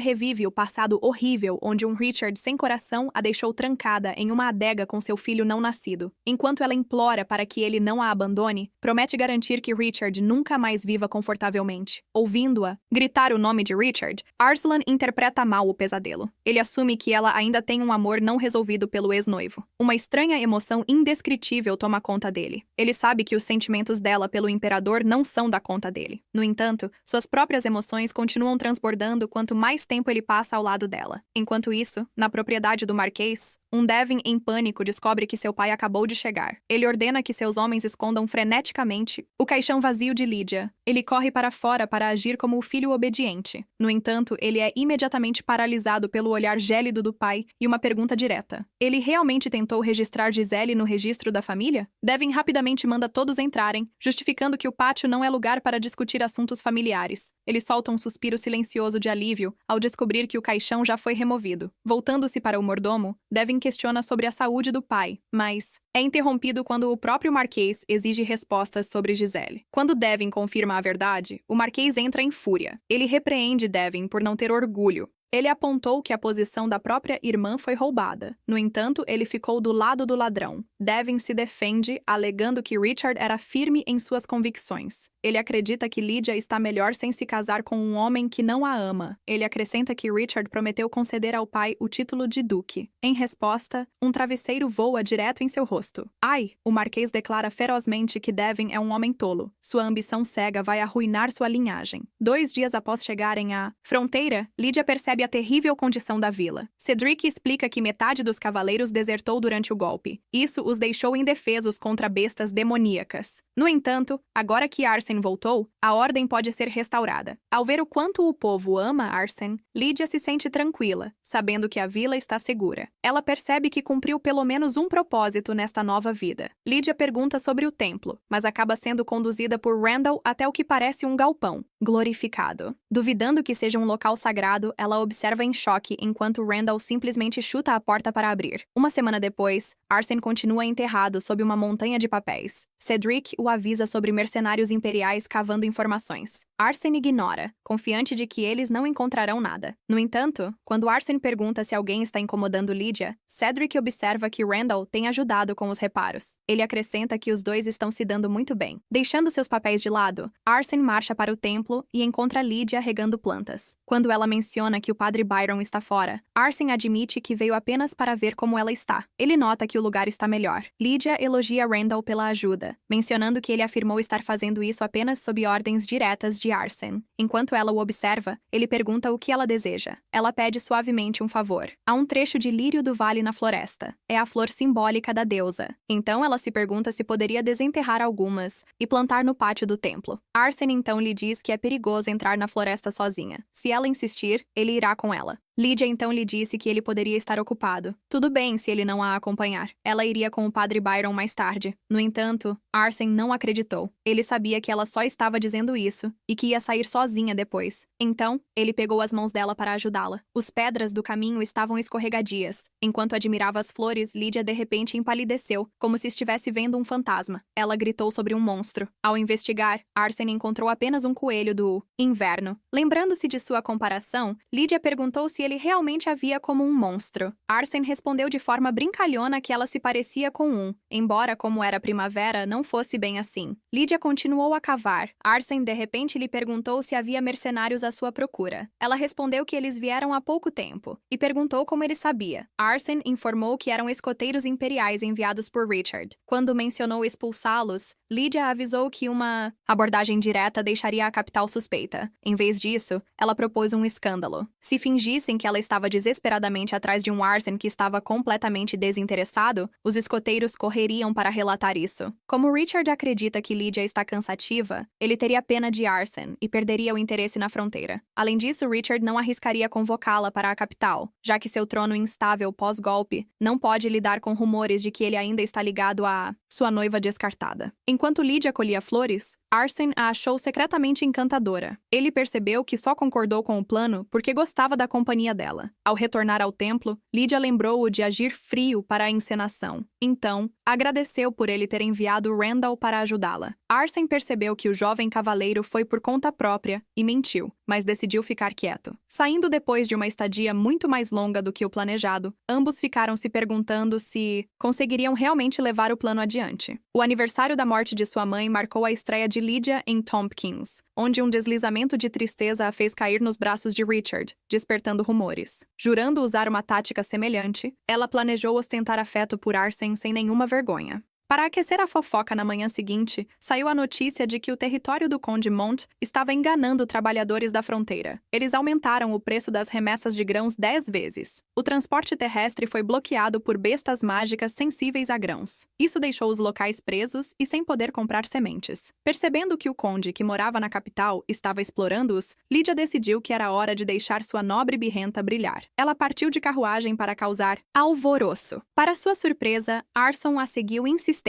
revive o passado horrível onde um Richard sem coração a deixou trancada em uma adega com seu filho não nascido. Enquanto ela implora para que ele não a abandone, promete garantir que Richard nunca mais viva confortavelmente. Ouvindo-a gritar o nome de Richard, Arslan interpreta mal o pesadelo. Ele assume que ela ainda tem um amor não resolvido pelo ex-noivo. Uma estranha emoção indescritível toma conta dele. Ele sabe que os sentimentos dela pelo imperador não são da conta dele. No entanto, suas próprias emoções continuam transbordando quanto mais tempo ele passa ao lado dela. Enquanto isso, na propriedade do Marquês, um Devin em pânico descobre que seu pai acabou de chegar. Ele ordena que seus homens escondam freneticamente o caixão vazio de Lydia. Ele corre para fora para agir como o filho obediente. No entanto, ele é imediatamente paralisado pelo olhar gélido do pai e uma pergunta direta. Ele realmente tentou registrar Giselle no registro da família? Devin rapidamente manda todos entrarem, justificando que o pátio não é lugar para discutir assuntos familiares. Ele solta um suspiro silencioso de alívio ao descobrir que o caixão já foi removido. Voltando-se para o mordomo, Devin questiona sobre a saúde do pai, mas é interrompido quando o próprio Marquês exige respostas sobre Giselle. Quando Devin confirma a verdade, o Marquês entra em fúria. Ele repreende Devin por não ter orgulho. Ele apontou que a posição da própria irmã foi roubada. No entanto, ele ficou do lado do ladrão. Devin se defende, alegando que Richard era firme em suas convicções. Ele acredita que Lydia está melhor sem se casar com um homem que não a ama. Ele acrescenta que Richard prometeu conceder ao pai o título de duque. Em resposta, um travesseiro voa direto em seu rosto. Ai! O Marquês declara ferozmente que Devin é um homem tolo. Sua ambição cega vai arruinar sua linhagem. 2 dias após chegarem à fronteira, Lydia percebe a terrível condição da vila. Cedric explica que metade dos cavaleiros desertou durante o golpe. Isso os deixou indefesos contra bestas demoníacas. No entanto, agora que Arsene voltou, a ordem pode ser restaurada. Ao ver o quanto o povo ama Arsene, Lydia se sente tranquila, sabendo que a vila está segura. Ela percebe que cumpriu pelo menos um propósito nesta nova vida. Lydia pergunta sobre o templo, mas acaba sendo conduzida por Randall até o que parece um galpão, glorificado. Duvidando que seja um local sagrado, ela observa em choque enquanto Randall simplesmente chuta a porta para abrir. Uma semana depois, Arsene continua enterrado sob uma montanha de papéis. Cedric o avisa sobre mercenários imperiais cavando informações. Arsene ignora, confiante de que eles não encontrarão nada. No entanto, quando Arsene pergunta se alguém está incomodando Lydia, Cedric observa que Randall tem ajudado com os reparos. Ele acrescenta que os dois estão se dando muito bem. Deixando seus papéis de lado, Arsene marcha para o templo e encontra Lydia regando plantas. Quando ela menciona que o padre Byron está fora, Arsene admite que veio apenas para ver como ela está. Ele nota que o lugar está melhor. Lydia elogia Randall pela ajuda, mencionando que ele afirmou estar fazendo isso apenas sob ordens diretas de Arsene. Enquanto ela o observa, ele pergunta o que ela deseja. Ela pede suavemente um favor. Há um trecho de lírio do vale na floresta. É a flor simbólica da deusa. Então ela se pergunta se poderia desenterrar algumas e plantar no pátio do templo. Arsene então lhe diz que é perigoso entrar na floresta sozinha. Se ela insistir, ele irá com ela. Lydia então lhe disse que ele poderia estar ocupado. Tudo bem se ele não a acompanhar. Ela iria com o padre Byron mais tarde. No entanto, Arsene não acreditou. Ele sabia que ela só estava dizendo isso e que ia sair sozinha depois. Então, ele pegou as mãos dela para ajudá-la. As pedras do caminho estavam escorregadias. Enquanto admirava as flores, Lydia de repente empalideceu, como se estivesse vendo um fantasma. Ela gritou sobre um monstro. Ao investigar, Arsene encontrou apenas um coelho do inverno. Lembrando-se de sua comparação, Lydia perguntou se ele realmente a via como um monstro. Arsene respondeu de forma brincalhona que ela se parecia com um, embora, como era primavera, não fosse bem assim. Lydia continuou a cavar. Arsene de repente lhe perguntou se havia mercenários à sua procura. Ela respondeu que eles vieram há pouco tempo, e perguntou como ele sabia. Arsene informou que eram escoteiros imperiais enviados por Richard. Quando mencionou expulsá-los, Lydia avisou que uma abordagem direta deixaria a capital suspeita. Em vez disso, ela propôs um escândalo. Se fingissem que ela estava desesperadamente atrás de um Arsene que estava completamente desinteressado, os escoteiros correriam para relatar isso. Como Richard acredita que Lydia está cansativa, ele teria pena de Arsene e perderia o interesse na fronteira. Além disso, Richard não arriscaria convocá-la para a capital, já que seu trono instável pós-golpe não pode lidar com rumores de que ele ainda está ligado a sua noiva descartada. Enquanto Lydia colhia flores, Arsene a achou secretamente encantadora. Ele percebeu que só concordou com o plano porque gostava da companhia dela. Ao retornar ao templo, Lydia lembrou-o de agir frio para a encenação. Então, agradeceu por ele ter enviado Randall para ajudá-la. Arsene percebeu que o jovem cavaleiro foi por conta própria e mentiu, mas decidiu ficar quieto. Saindo depois de uma estadia muito mais longa do que o planejado, ambos ficaram se perguntando se conseguiriam realmente levar o plano adiante. O aniversário da morte de sua mãe marcou a estreia de Lydia em Tompkins, onde um deslizamento de tristeza a fez cair nos braços de Richard, despertando rumores. Jurando usar uma tática semelhante, ela planejou ostentar afeto por Arsene sem nenhuma vergonha. Para aquecer a fofoca na manhã seguinte, saiu a notícia de que o território do Conde Mont estava enganando trabalhadores da fronteira. Eles aumentaram o preço das remessas de grãos 10 vezes. O transporte terrestre foi bloqueado por bestas mágicas sensíveis a grãos. Isso deixou os locais presos e sem poder comprar sementes. Percebendo que o conde, que morava na capital, estava explorando-os, Lydia decidiu que era hora de deixar sua nobre birrenta brilhar. Ela partiu de carruagem para causar alvoroço. Para sua surpresa, Arsene a seguiu insistente.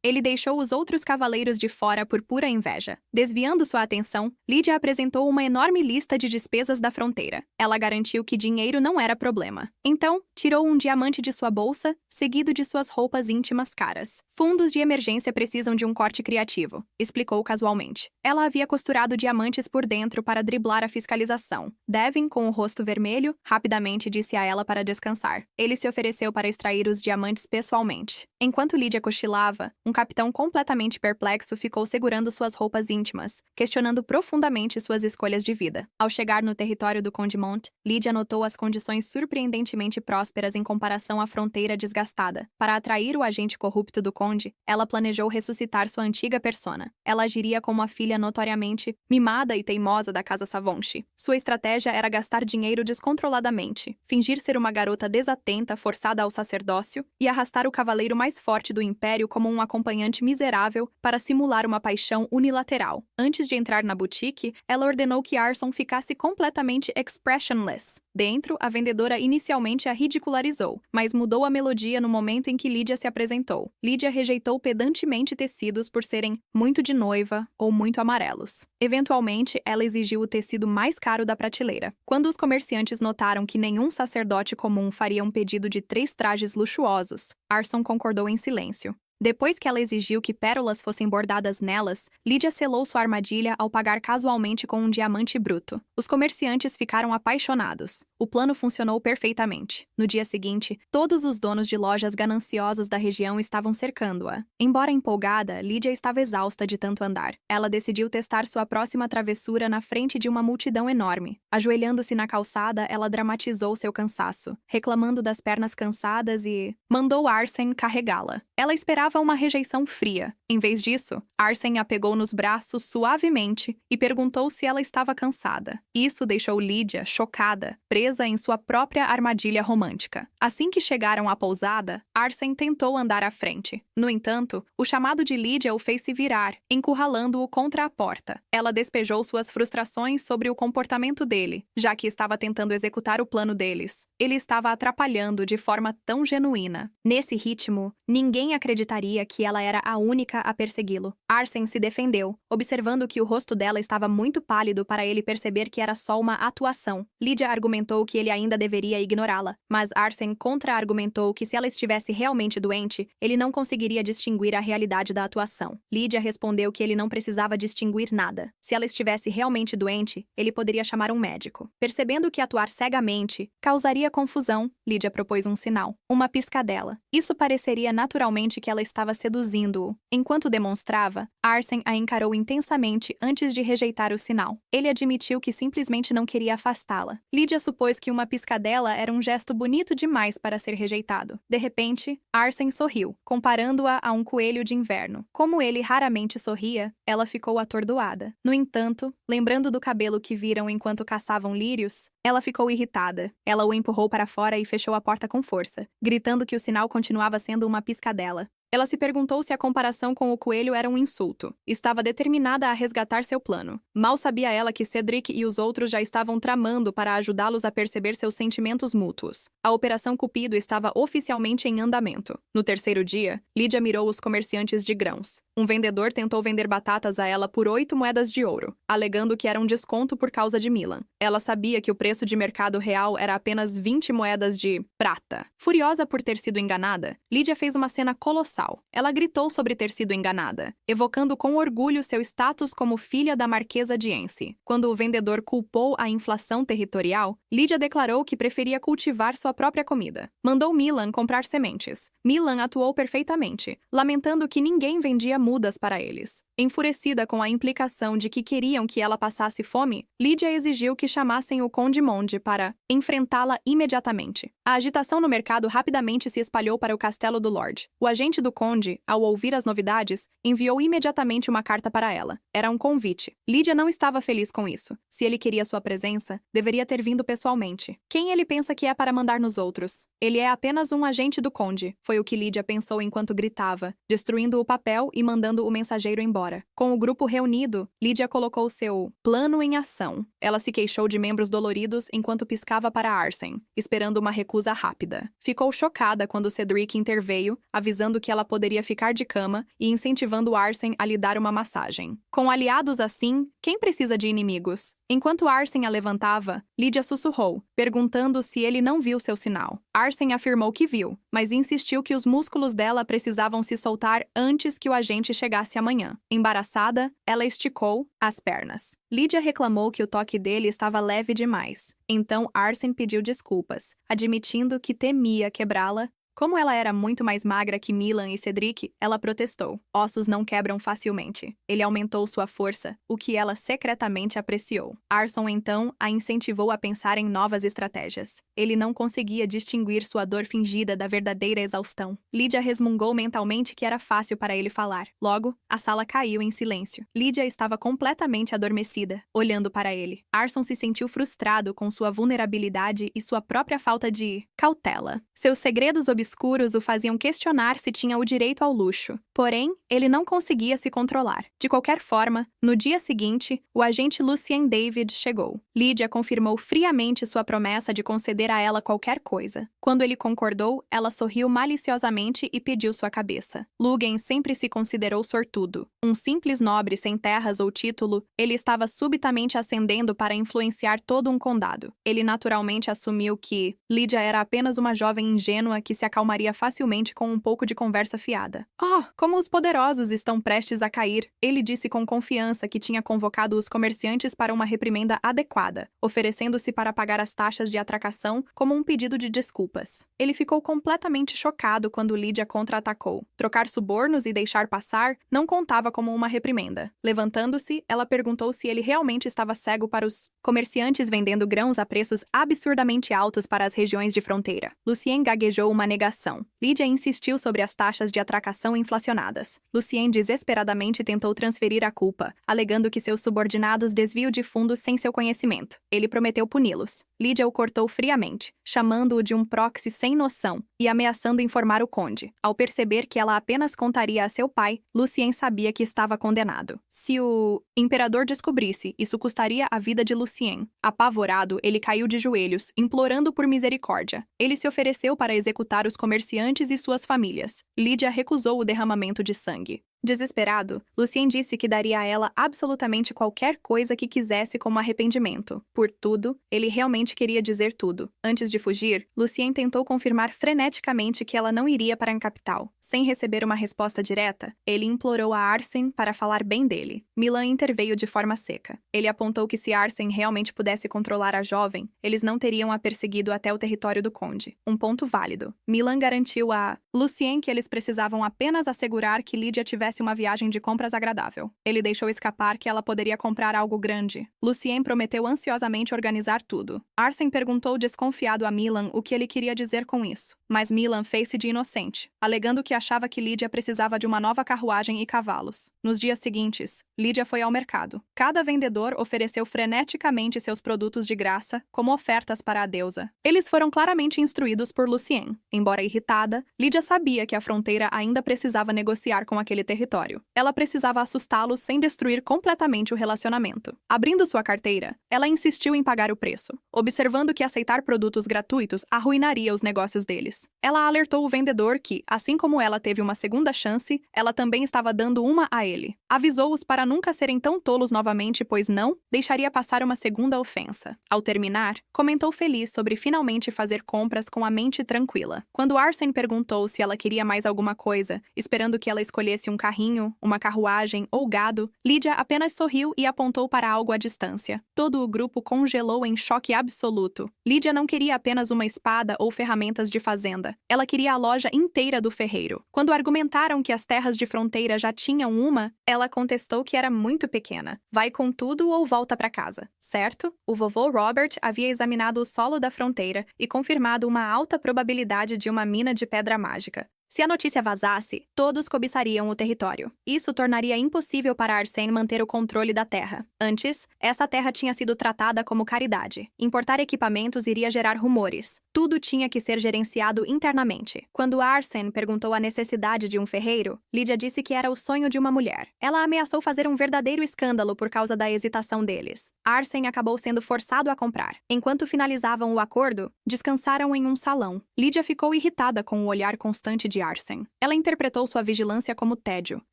Ele deixou os outros cavaleiros de fora por pura inveja. Desviando sua atenção, Lydia apresentou uma enorme lista de despesas da fronteira. Ela garantiu que dinheiro não era problema. Então, tirou um diamante de sua bolsa, seguido de suas roupas íntimas caras. Fundos de emergência precisam de um corte criativo, explicou casualmente. Ela havia costurado diamantes por dentro para driblar a fiscalização. Devin, com o rosto vermelho, rapidamente disse a ela para descansar. Ele se ofereceu para extrair os diamantes pessoalmente. Enquanto Lydia cochilava cochilava, um capitão completamente perplexo ficou segurando suas roupas íntimas, questionando profundamente suas escolhas de vida. Ao chegar no território do Conde Mont, Lydia notou as condições surpreendentemente prósperas em comparação à fronteira desgastada. Para atrair o agente corrupto do conde, ela planejou ressuscitar sua antiga persona. Ela agiria como a filha notoriamente mimada e teimosa da casa Savonche. Sua estratégia era gastar dinheiro descontroladamente, fingir ser uma garota desatenta forçada ao sacerdócio e arrastar o cavaleiro mais forte do império como um acompanhante miserável para simular uma paixão unilateral. Antes de entrar na boutique, ela ordenou que Arson ficasse completamente expressionless. Dentro, a vendedora inicialmente a ridicularizou, mas mudou a melodia no momento em que Lydia se apresentou. Lydia rejeitou pedantemente tecidos por serem muito de noiva ou muito amarelos. Eventualmente, ela exigiu o tecido mais caro da prateleira. Quando os comerciantes notaram que nenhum sacerdote comum faria um pedido de 3 trajes luxuosos, Arson concordou em silêncio. Depois que ela exigiu que pérolas fossem bordadas nelas, Lydia selou sua armadilha ao pagar casualmente com um diamante bruto. Os comerciantes ficaram apaixonados. O plano funcionou perfeitamente. No dia seguinte, todos os donos de lojas gananciosos da região estavam cercando-a. Embora empolgada, Lydia estava exausta de tanto andar. Ela decidiu testar sua próxima travessura na frente de uma multidão enorme. Ajoelhando-se na calçada, ela dramatizou seu cansaço, reclamando das pernas cansadas e mandou Arsen carregá-la. Ela esperava uma rejeição fria. Em vez disso, Arsen a pegou nos braços suavemente e perguntou se ela estava cansada. Isso deixou Lydia chocada, presa em sua própria armadilha romântica. Assim que chegaram à pousada, Arsen tentou andar à frente. No entanto, o chamado de Lydia o fez se virar, encurralando-o contra a porta. Ela despejou suas frustrações sobre o comportamento dele, já que estava tentando executar o plano deles. Ele estava atrapalhando de forma tão genuína. Nesse ritmo, ninguém acreditaria que ela era a única a persegui-lo. Arsen se defendeu, observando que o rosto dela estava muito pálido para ele perceber que era só uma atuação. Lydia argumentou que ele ainda deveria ignorá-la, mas Arsen contra-argumentou que se ela estivesse realmente doente, ele não conseguiria distinguir a realidade da atuação. Lydia respondeu que ele não precisava distinguir nada. Se ela estivesse realmente doente, ele poderia chamar um médico. Percebendo que atuar cegamente causaria confusão, Lydia propôs um sinal, uma piscadela. Isso pareceria naturalmente que ela estava seduzindo-o. Enquanto demonstrava, Arsen a encarou intensamente antes de rejeitar o sinal. Ele admitiu que simplesmente não queria afastá-la. Lydia supôs que uma piscadela era um gesto bonito demais para ser rejeitado. De repente, Arsen sorriu, comparando-a a um coelho de inverno. Como ele raramente sorria, ela ficou atordoada. No entanto, lembrando do cabelo que viram enquanto caçavam lírios, ela ficou irritada. Ela o empurrou para fora e fechou a porta com força, gritando que o sinal continuava sendo uma piscadela. Ela se perguntou se a comparação com o coelho era um insulto. Estava determinada a resgatar seu plano. Mal sabia ela que Cedric e os outros já estavam tramando para ajudá-los a perceber seus sentimentos mútuos. A Operação Cupido estava oficialmente em andamento. No terceiro dia, Lydia mirou os comerciantes de grãos. Um vendedor tentou vender batatas a ela por 8 moedas de ouro, alegando que era um desconto por causa de Milan. Ela sabia que o preço de mercado real era apenas 20 moedas de prata. Furiosa por ter sido enganada, Lydia fez uma cena colossal. Ela gritou sobre ter sido enganada, evocando com orgulho seu status como filha da Marquesa de Ence. Quando o vendedor culpou a inflação territorial, Lydia declarou que preferia cultivar sua própria comida. Mandou Milan comprar sementes. Milan atuou perfeitamente, lamentando que ninguém vendia mudas para eles. Enfurecida com a implicação de que queriam que ela passasse fome, Lydia exigiu que chamassem o Conde Monde para enfrentá-la imediatamente. A agitação no mercado rapidamente se espalhou para o castelo do Lorde. O agente do Conde, ao ouvir as novidades, enviou imediatamente uma carta para ela. Era um convite. Lydia não estava feliz com isso. Se ele queria sua presença, deveria ter vindo pessoalmente. Quem ele pensa que é para mandar nos outros? Ele é apenas um agente do Conde, foi o que Lydia pensou enquanto gritava, destruindo o papel e mandando o mensageiro embora. Com o grupo reunido, Lydia colocou seu plano em ação. Ela se queixou de membros doloridos enquanto piscava para Arsen, esperando uma recusa rápida. Ficou chocada quando Cedric interveio, avisando que ela poderia ficar de cama e incentivando Arsen a lhe dar uma massagem. Com aliados assim, quem precisa de inimigos? Enquanto Arsen a levantava, Lydia sussurrou, perguntando se ele não viu seu sinal. Arsen afirmou que viu, mas insistiu que os músculos dela precisavam se soltar antes que o agente chegasse amanhã. Embaraçada, ela esticou as pernas. Lydia reclamou que o toque dele estava leve demais. Então Arsen pediu desculpas, admitindo que temia quebrá-la Como ela era muito mais magra que Milan e Cedric, ela protestou. Ossos não quebram facilmente. Ele aumentou sua força, o que ela secretamente apreciou. Arson, então, a incentivou a pensar em novas estratégias. Ele não conseguia distinguir sua dor fingida da verdadeira exaustão. Lydia resmungou mentalmente que era fácil para ele falar. Logo, a sala caiu em silêncio. Lydia estava completamente adormecida, olhando para ele. Arson se sentiu frustrado com sua vulnerabilidade e sua própria falta de cautela. Seus segredos obscuros o faziam questionar se tinha o direito ao luxo. Porém, ele não conseguia se controlar. De qualquer forma, no dia seguinte, o agente Lucien David chegou. Lydia confirmou friamente sua promessa de conceder a ela qualquer coisa. Quando ele concordou, ela sorriu maliciosamente e pediu sua cabeça. Lugen sempre se considerou sortudo. Um simples nobre sem terras ou título, ele estava subitamente ascendendo para influenciar todo um condado. Ele naturalmente assumiu que Lydia era apenas uma jovem ingênua que se acalmaria facilmente com um pouco de conversa fiada. "Oh, como os poderosos estão prestes a cair", ele disse com confiança que tinha convocado os comerciantes para uma reprimenda adequada, oferecendo-se para pagar as taxas de atracação como um pedido de desculpas. Ele ficou completamente chocado quando Lydia contra-atacou. Trocar subornos e deixar passar não contava como uma reprimenda. Levantando-se, ela perguntou se ele realmente estava cego para os comerciantes vendendo grãos a preços absurdamente altos para as regiões de fronteira. Lucien gaguejou uma negação. Lydia insistiu sobre as taxas de atracação inflacionadas. Lucien desesperadamente tentou transferir a culpa, alegando que seus subordinados desviam de fundos sem seu conhecimento. Ele prometeu puni-los. Lydia o cortou friamente, chamando-o de um proxy sem noção e ameaçando informar o conde. Ao perceber que ela apenas contaria a seu pai, Lucien sabia que estava condenado. Se o imperador descobrisse, isso custaria a vida de Lucien. Apavorado, ele caiu de joelhos, implorando por misericórdia. Ele se ofereceu para executar os comerciantes e suas famílias. Lydia recusou o derramamento de sangue. Desesperado, Lucien disse que daria a ela absolutamente qualquer coisa que quisesse como arrependimento. Por tudo, ele realmente queria dizer tudo. Antes de fugir, Lucien tentou confirmar freneticamente que ela não iria para a capital. Sem receber uma resposta direta, ele implorou a Arsène para falar bem dele. Milan interveio de forma seca. Ele apontou que se Arsène realmente pudesse controlar a jovem, eles não teriam a perseguido até o território do conde. Um ponto válido. Milan garantiu a Lucien que eles precisavam apenas assegurar que Lydia tivesse uma viagem de compras agradável. Ele deixou escapar que ela poderia comprar algo grande. Lucien prometeu ansiosamente organizar tudo. Arsène perguntou desconfiado a Milan o que ele queria dizer com isso. Mas Milan fez-se de inocente, alegando que achava que Lydia precisava de uma nova carruagem e cavalos. Nos dias seguintes, Lydia foi ao mercado. Cada vendedor ofereceu freneticamente seus produtos de graça como ofertas para a deusa. Eles foram claramente instruídos por Lucien. Embora irritada, Lydia sabia que a fronteira ainda precisava negociar com aquele território. Ela precisava assustá-los sem destruir completamente o relacionamento. Abrindo sua carteira, ela insistiu em pagar o preço, observando que aceitar produtos gratuitos arruinaria os negócios deles. Ela alertou o vendedor que, assim como ela teve uma segunda chance, ela também estava dando uma a ele. Avisou-os para nunca serem tão tolos novamente, pois não deixaria passar uma segunda ofensa. Ao terminar, comentou feliz sobre finalmente fazer compras com a mente tranquila. Quando Arsène perguntou se ela queria mais alguma coisa, esperando que ela escolhesse um carrinho, uma carruagem ou gado, Lydia apenas sorriu e apontou para algo à distância. Todo o grupo congelou em choque absoluto. Lydia não queria apenas uma espada ou ferramentas de fazenda. Ela queria a loja inteira do ferreiro. Quando argumentaram que as terras de fronteira já tinham uma, ela contestou que era muito pequena. Vai com tudo ou volta para casa, certo? O vovô Robert havia examinado o solo da fronteira e confirmado uma alta probabilidade de uma mina de pedra mágica. Se a notícia vazasse, todos cobiçariam o território. Isso tornaria impossível para Arsène manter o controle da terra. Antes, essa terra tinha sido tratada como caridade. Importar equipamentos iria gerar rumores. Tudo tinha que ser gerenciado internamente. Quando Arsène perguntou a necessidade de um ferreiro, Lydia disse que era o sonho de uma mulher. Ela ameaçou fazer um verdadeiro escândalo por causa da hesitação deles. Arsène acabou sendo forçado a comprar. Enquanto finalizavam o acordo, descansaram em um salão. Lydia ficou irritada com o olhar constante de Arsène. Ela interpretou sua vigilância como tédio.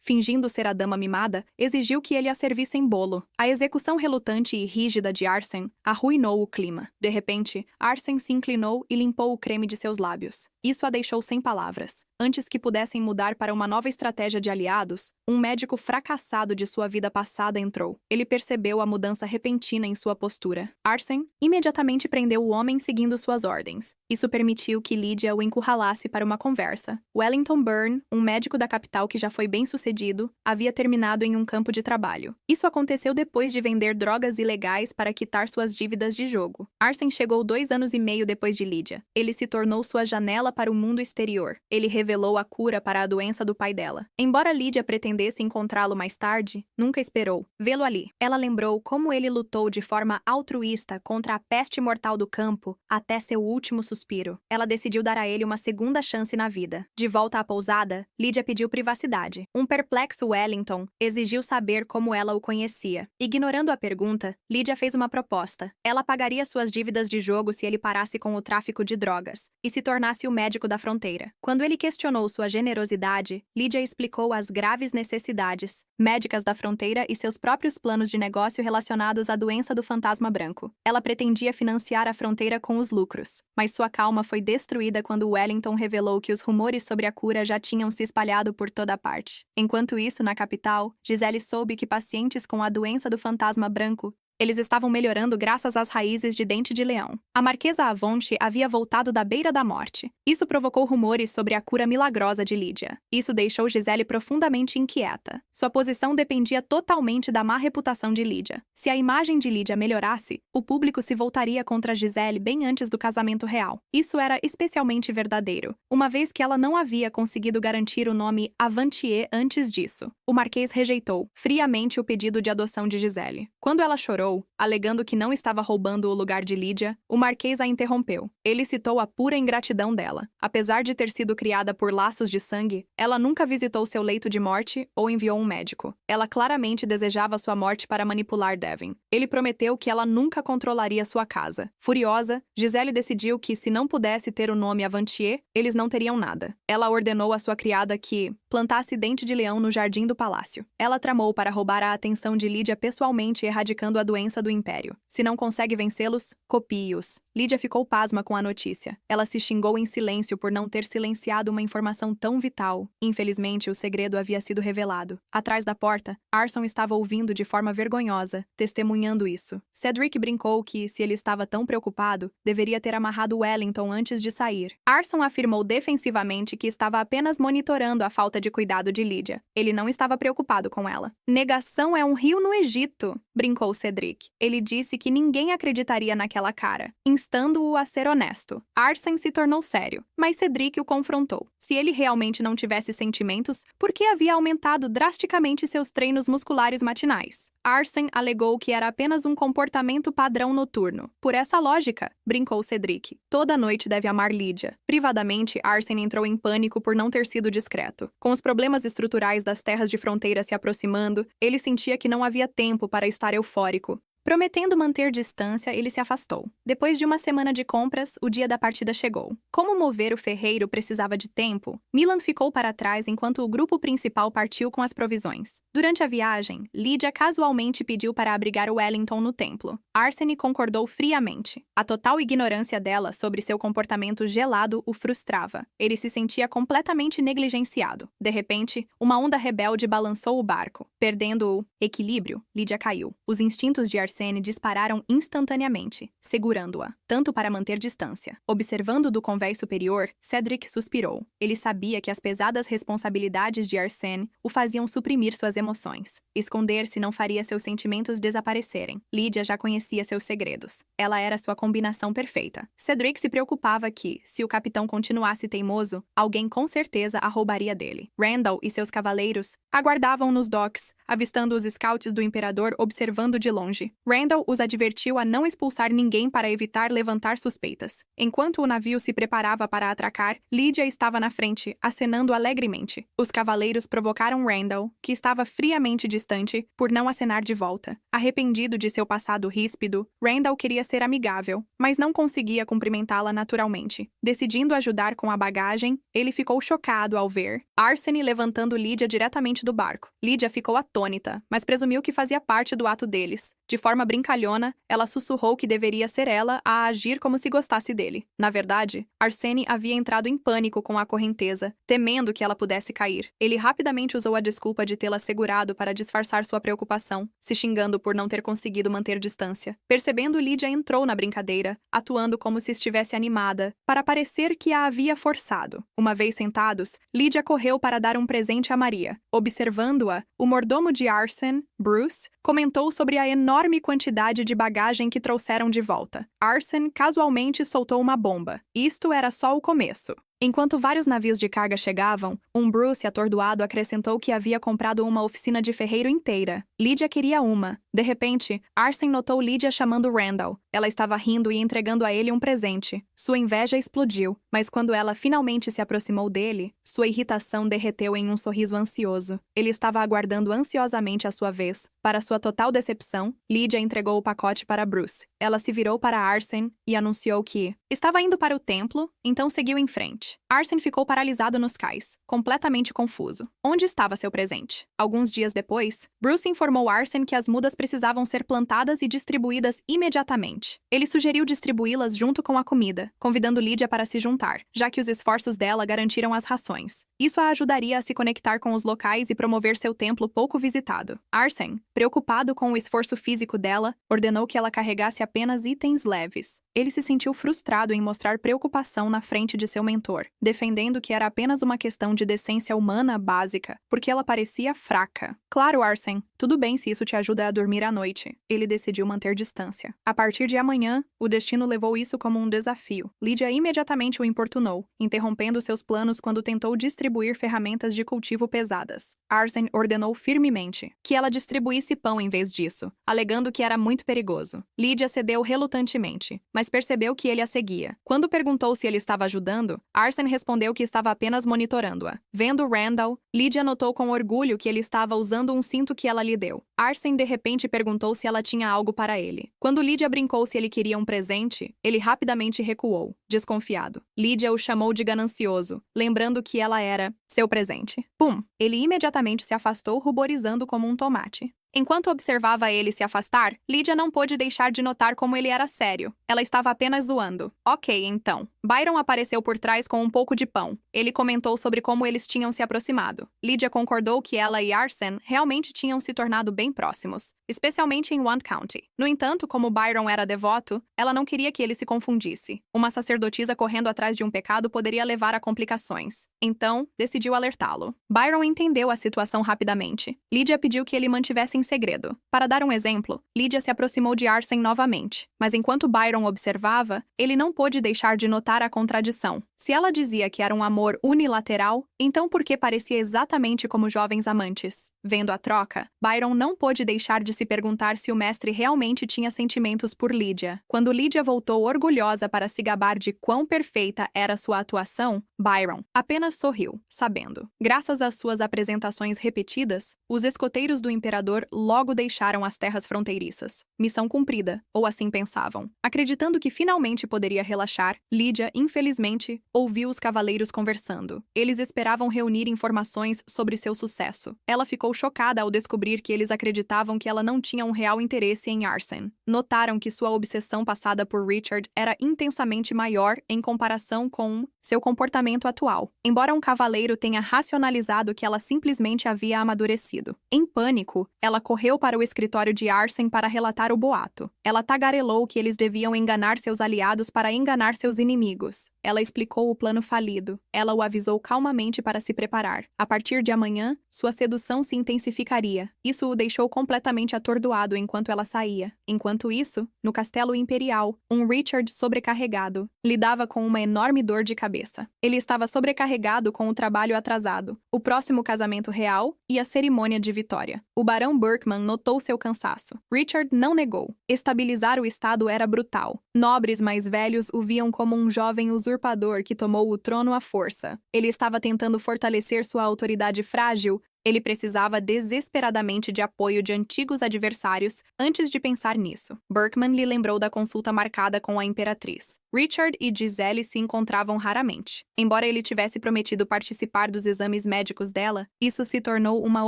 Fingindo ser a dama mimada, exigiu que ele a servisse em bolo. A execução relutante e rígida de Arsène arruinou o clima. De repente, Arsène se inclinou e limpou o creme de seus lábios. Isso a deixou sem palavras. Antes que pudessem mudar para uma nova estratégia de aliados, um médico fracassado de sua vida passada entrou. Ele percebeu a mudança repentina em sua postura. Arsène imediatamente prendeu o homem seguindo suas ordens. Isso permitiu que Lydia o encurralasse para uma conversa. Wellington Byrne, um médico da capital que já foi bem-sucedido, havia terminado em um campo de trabalho. Isso aconteceu depois de vender drogas ilegais para quitar suas dívidas de jogo. Arsène chegou 2 anos e meio depois de Lydia. Ele se tornou sua janela para o mundo exterior. Ele revelou a cura para a doença do pai dela. Embora Lydia pretendesse encontrá-lo mais tarde, nunca esperou vê-lo ali. Ela lembrou como ele lutou de forma altruísta contra a peste mortal do campo até seu último suspiro. Ela decidiu dar a ele uma segunda chance na vida. De volta à pousada, Lydia pediu privacidade. Um perplexo Wellington exigiu saber como ela o conhecia. Ignorando a pergunta, Lydia fez uma proposta. Ela pagaria suas dívidas de jogo se ele parasse com o tráfico de drogas e se tornasse o médico da fronteira. Quando ele questionou sua generosidade, Lydia explicou as graves necessidades médicas da fronteira e seus próprios planos de negócio relacionados à doença do fantasma branco. Ela pretendia financiar a fronteira com os lucros, mas sua calma foi destruída quando Wellington revelou que os rumores sobre a cura já tinham se espalhado por toda parte. Enquanto isso, na capital, Gisele soube que pacientes com a doença do fantasma branco eles estavam melhorando graças às raízes de dente de leão. A Marquesa Avonte havia voltado da beira da morte. Isso provocou rumores sobre a cura milagrosa de Lydia. Isso deixou Gisele profundamente inquieta. Sua posição dependia totalmente da má reputação de Lydia. Se a imagem de Lydia melhorasse, o público se voltaria contra Gisele bem antes do casamento real. Isso era especialmente verdadeiro, uma vez que ela não havia conseguido garantir o nome Avantier antes disso. O Marquês rejeitou friamente o pedido de adoção de Gisele. Quando ela chorou, alegando que não estava roubando o lugar de Lydia, o Marquês a interrompeu. Ele citou a pura ingratidão dela. Apesar de ter sido criada por laços de sangue, ela nunca visitou seu leito de morte ou enviou um médico. Ela claramente desejava sua morte para manipular Devin. Ele prometeu que ela nunca controlaria sua casa. Furiosa, Gisele decidiu que, se não pudesse ter o nome Avantier, eles não teriam nada. Ela ordenou à sua criada que plantasse dente de leão no jardim do palácio. Ela tramou para roubar a atenção de Lydia pessoalmente, erradicando a doença do império. Se não consegue vencê-los, copie-os. Lydia ficou pasma com a notícia. Ela se xingou em silêncio por não ter silenciado uma informação tão vital. Infelizmente, o segredo havia sido revelado. Atrás da porta, Arsène estava ouvindo de forma vergonhosa, testemunhando isso. Cedric brincou que, se ele estava tão preocupado, deveria ter amarrado Wellington antes de sair. Arsène afirmou defensivamente que estava apenas monitorando a falta de cuidado de Lydia. Ele não estava preocupado com ela. Negação é um rio no Egito, brincou Cedric. Ele disse que ninguém acreditaria naquela cara, instando-o a ser honesto. Arsène se tornou sério, mas Cedric o confrontou. Se ele realmente não tivesse sentimentos, por que havia aumentado drasticamente seus treinos musculares matinais? Arsène alegou que era apenas um comportamento padrão noturno. Por essa lógica, brincou Cedric, toda noite deve amar Lydia. Privadamente, Arsène entrou em pânico por não ter sido discreto. Com os problemas estruturais das terras de fronteira se aproximando, ele sentia que não havia tempo para estar eufórico. Prometendo manter distância, ele se afastou. Depois de uma semana de compras, o dia da partida chegou. Como mover o ferreiro precisava de tempo, Milan ficou para trás enquanto o grupo principal partiu com as provisões. Durante a viagem, Lydia casualmente pediu para abrigar Wellington no templo. Arsène concordou friamente. A total ignorância dela sobre seu comportamento gelado o frustrava. Ele se sentia completamente negligenciado. De repente, uma onda rebelde balançou o barco. Perdendo o equilíbrio, Lydia caiu. Os instintos de Arsène dispararam instantaneamente, segurando-a, tanto para manter distância. Observando do convés superior, Cedric suspirou. Ele sabia que as pesadas responsabilidades de Arsène o faziam suprimir suas emoções. Esconder-se não faria seus sentimentos desaparecerem. Lydia já conhecia seus segredos. Ela era sua combinação perfeita. Cedric se preocupava que, se o capitão continuasse teimoso, alguém com certeza a roubaria dele. Randall e seus cavaleiros aguardavam nos docks, avistando os scouts do imperador observando de longe. Randall os advertiu a não expulsar ninguém para evitar levantar suspeitas. Enquanto o navio se preparava para atracar, Lydia estava na frente, acenando alegremente. Os cavaleiros provocaram Randall, que estava friamente distante por não acenar de volta. Arrependido de seu passado ríspido, Randall queria ser amigável, mas não conseguia cumprimentá-la naturalmente. Decidindo ajudar com a bagagem, ele ficou chocado ao ver Arsene levantando Lydia diretamente do barco. Lydia ficou atônita, mas presumiu que fazia parte do ato deles. De forma brincalhona, ela sussurrou que deveria ser ela a agir como se gostasse dele. Na verdade, Arsene havia entrado em pânico com a correnteza, temendo que ela pudesse cair. Ele rapidamente usou a desculpa de tê-la segurado para disfarçar sua preocupação, se xingando por não ter conseguido manter distância. Percebendo, Lydia entrou na brincadeira, atuando como se estivesse animada, para parecer que a havia forçado. Uma vez sentados, Lydia correu para dar um presente a Maria. Observando-a, o mordomo de Arsene, Bruce, comentou sobre a enorme quantidade de bagagem que trouxeram de volta. Arsene casualmente soltou uma bomba. Isto era só o começo. Enquanto vários navios de carga chegavam, um Bruce atordoado acrescentou que havia comprado uma oficina de ferreiro inteira. Lydia queria uma. De repente, Arsene notou Lydia chamando Randall. Ela estava rindo e entregando a ele um presente. Sua inveja explodiu, mas quando ela finalmente se aproximou dele, sua irritação derreteu em um sorriso ansioso. Ele estava aguardando ansiosamente a sua vez. Para sua total decepção, Lydia entregou o pacote para Bruce. Ela se virou para Arsene e anunciou que estava indo para o templo, então seguiu em frente. Arsene ficou paralisado nos cais, completamente confuso. Onde estava seu presente? Alguns dias depois, Bruce informou Arsene que as mudas precisavam ser plantadas e distribuídas imediatamente. Ele sugeriu distribuí-las junto com a comida, convidando Lydia para se juntar, já que os esforços dela garantiram as rações. Isso a ajudaria a se conectar com os locais e promover seu templo pouco visitado. Arsene, preocupado com o esforço físico dela, ordenou que ela carregasse apenas itens leves. Ele se sentiu frustrado em mostrar preocupação na frente de seu mentor, defendendo que era apenas uma questão de decência humana básica, porque ela parecia fraca. Claro, Arsene, tudo bem se isso te ajuda a dormir à noite. Ele decidiu manter distância. A partir de amanhã, o destino levou isso como um desafio. Lydia imediatamente o importunou, interrompendo seus planos quando tentou distribuir ferramentas de cultivo pesadas. Arsene ordenou firmemente que ela distribuísse pão em vez disso, alegando que era muito perigoso. Lydia cedeu relutantemente, mas percebeu que ele a seguia. Quando perguntou se ele estava ajudando, Arsene respondeu que estava apenas monitorando-a. Vendo Randall, Lydia notou com orgulho que ele estava usando um cinto que ela lhe deu. Arsene de repente perguntou se ela tinha algo para ele. Quando Lydia brincou se ele queria um presente, ele rapidamente recuou, desconfiado. Lydia o chamou de ganancioso, lembrando que ela era seu presente. Pum! Ele imediatamente se afastou, ruborizando como um tomate. Enquanto observava ele se afastar, Lydia não pôde deixar de notar como ele era sério. Ela estava apenas zoando. Ok, então. Byron apareceu por trás com um pouco de pão. Ele comentou sobre como eles tinham se aproximado. Lydia concordou que ela e Arsene realmente tinham se tornado bem próximos, especialmente em One County. No entanto, como Byron era devoto, ela não queria que ele se confundisse. Uma sacerdotisa correndo atrás de um pecado poderia levar a complicações. Então, decidiu alertá-lo. Byron entendeu a situação rapidamente. Lydia pediu que ele mantivesse em segredo. Para dar um exemplo, Lydia se aproximou de Arsene novamente, mas enquanto Byron observava, ele não pôde deixar de notar a contradição. Se ela dizia que era um amor unilateral, então por que parecia exatamente como jovens amantes? Vendo a troca, Byron não pôde deixar de se perguntar se o mestre realmente tinha sentimentos por Lydia. Quando Lydia voltou orgulhosa para se gabar de quão perfeita era sua atuação, Byron apenas sorriu, sabendo. Graças às suas apresentações repetidas, os escoteiros do imperador logo deixaram as terras fronteiriças. Missão cumprida, ou assim pensavam. Acreditando que finalmente poderia relaxar, Lydia, infelizmente, ouviu os cavaleiros conversando. Eles esperavam reunir informações sobre seu sucesso. Ela ficou chocada ao descobrir que eles acreditavam que ela não tinha um real interesse em Arsene. Notaram que sua obsessão passada por Richard era intensamente maior em comparação com seu comportamento atual, embora um cavaleiro tenha racionalizado que ela simplesmente havia amadurecido. Em pânico, ela correu para o escritório de Arsene para relatar o boato. Ela tagarelou que eles deviam enganar seus aliados para enganar seus inimigos. Ela explicou o plano falido. Ela o avisou calmamente para se preparar. A partir de amanhã, sua sedução se intensificaria. Isso o deixou completamente atordoado enquanto ela saía. Enquanto isso, no castelo imperial, um Richard sobrecarregado lidava com uma enorme dor de cabeça. Ele estava sobrecarregado com o trabalho atrasado, o próximo casamento real e a cerimônia de vitória. O barão Berkman notou seu cansaço. Richard não negou. Estabilizar o estado era brutal. Nobres mais velhos o viam como um jovem usurpador que tomou o trono à força. Ele estava tentando fortalecer sua autoridade frágil Ele precisava desesperadamente de apoio de antigos adversários antes de pensar nisso. Berkman lhe lembrou da consulta marcada com a Imperatriz. Richard e Giselle se encontravam raramente. Embora ele tivesse prometido participar dos exames médicos dela, isso se tornou uma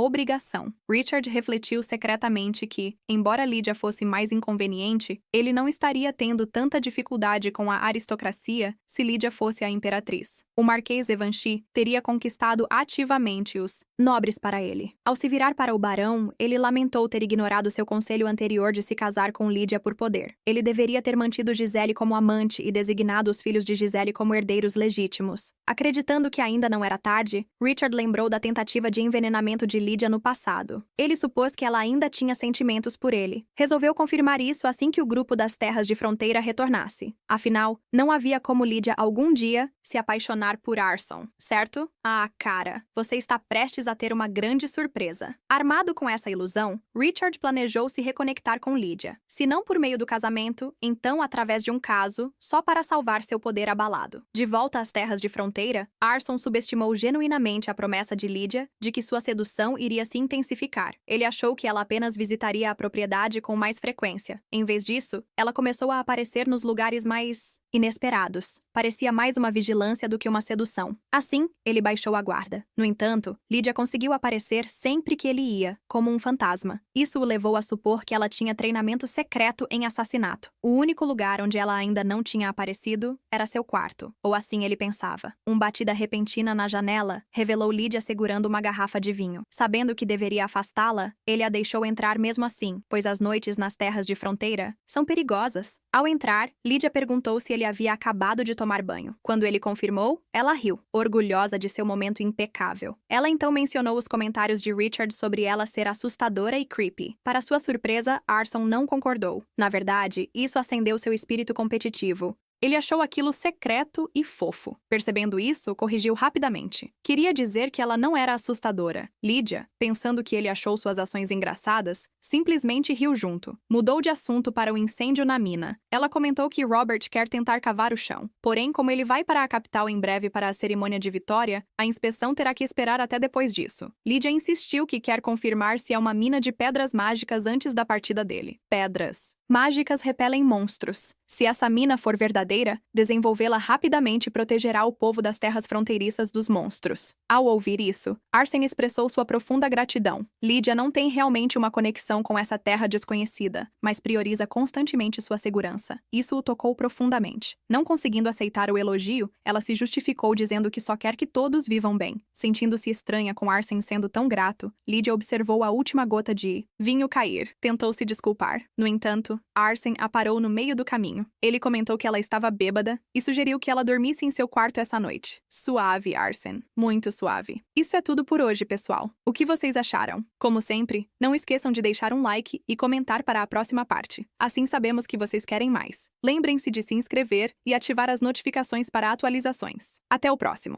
obrigação. Richard refletiu secretamente que, embora Lydia fosse mais inconveniente, ele não estaria tendo tanta dificuldade com a aristocracia se Lydia fosse a Imperatriz. O Marquês Evanchy teria conquistado ativamente os nobres para ele. Ao se virar para o barão, ele lamentou ter ignorado seu conselho anterior de se casar com Lydia por poder. Ele deveria ter mantido Giselle como amante e designado os filhos de Giselle como herdeiros legítimos. Acreditando que ainda não era tarde, Richard lembrou da tentativa de envenenamento de Lydia no passado. Ele supôs que ela ainda tinha sentimentos por ele. Resolveu confirmar isso assim que o grupo das terras de fronteira retornasse. Afinal, não havia como Lydia algum dia se apaixonar por Arson, certo? Ah, cara, você está prestes a ter uma grande surpresa. Armado com essa ilusão, Richard planejou se reconectar com Lydia. Se não por meio do casamento, então através de um caso, só para salvar seu poder abalado. De volta às terras de fronteira, Arson subestimou genuinamente a promessa de Lydia de que sua sedução iria se intensificar. Ele achou que ela apenas visitaria a propriedade com mais frequência. Em vez disso, ela começou a aparecer nos lugares mais inesperados. Parecia mais uma vigilância do que uma sedução. Assim, ele baixou a guarda. No entanto, Lydia conseguiu aparecer sempre que ele ia, como um fantasma. Isso o levou a supor que ela tinha treinamento secreto em assassinato. O único lugar onde ela ainda não tinha aparecido era seu quarto, ou assim ele pensava. Uma batida repentina na janela revelou Lydia segurando uma garrafa de vinho. Sabendo que deveria afastá-la, ele a deixou entrar mesmo assim, pois as noites nas terras de fronteira são perigosas. Ao entrar, Lydia perguntou se ele havia acabado de tomar banho. Quando ele confirmou, ela riu, orgulhosa de seu momento impecável. Ela então mencionou os comentários de Richard sobre ela ser assustadora e creepy. Para sua surpresa, Arson não concordou. Na verdade, isso acendeu seu espírito competitivo. Ele achou aquilo secreto e fofo. Percebendo isso, corrigiu rapidamente. Queria dizer que ela não era assustadora. Lydia, pensando que ele achou suas ações engraçadas, simplesmente riu junto. Mudou de assunto para o incêndio na mina. Ela comentou que Robert quer tentar cavar o chão. Porém, como ele vai para a capital em breve para a cerimônia de vitória, a inspeção terá que esperar até depois disso. Lydia insistiu que quer confirmar se é uma mina de pedras mágicas antes da partida dele. Pedras mágicas repelem monstros. Se essa mina for verdadeira, desenvolvê-la rapidamente protegerá o povo das terras fronteiriças dos monstros. Ao ouvir isso, Arsene expressou sua profunda gratidão. Lydia não tem realmente uma conexão com essa terra desconhecida, mas prioriza constantemente sua segurança. Isso o tocou profundamente. Não conseguindo aceitar o elogio, ela se justificou dizendo que só quer que todos vivam bem. Sentindo-se estranha com Arsene sendo tão grato, Lydia observou a última gota de vinho cair. Tentou se desculpar. No entanto, Arsene a parou no meio do caminho. Ele comentou que ela estava bêbada e sugeriu que ela dormisse em seu quarto essa noite. Suave, Arsene. Muito suave. Isso é tudo por hoje, pessoal. O que vocês acharam? Como sempre, não esqueçam de deixar um like e comentar para a próxima parte. Assim sabemos que vocês querem mais. Lembrem-se de se inscrever e ativar as notificações para atualizações. Até o próximo!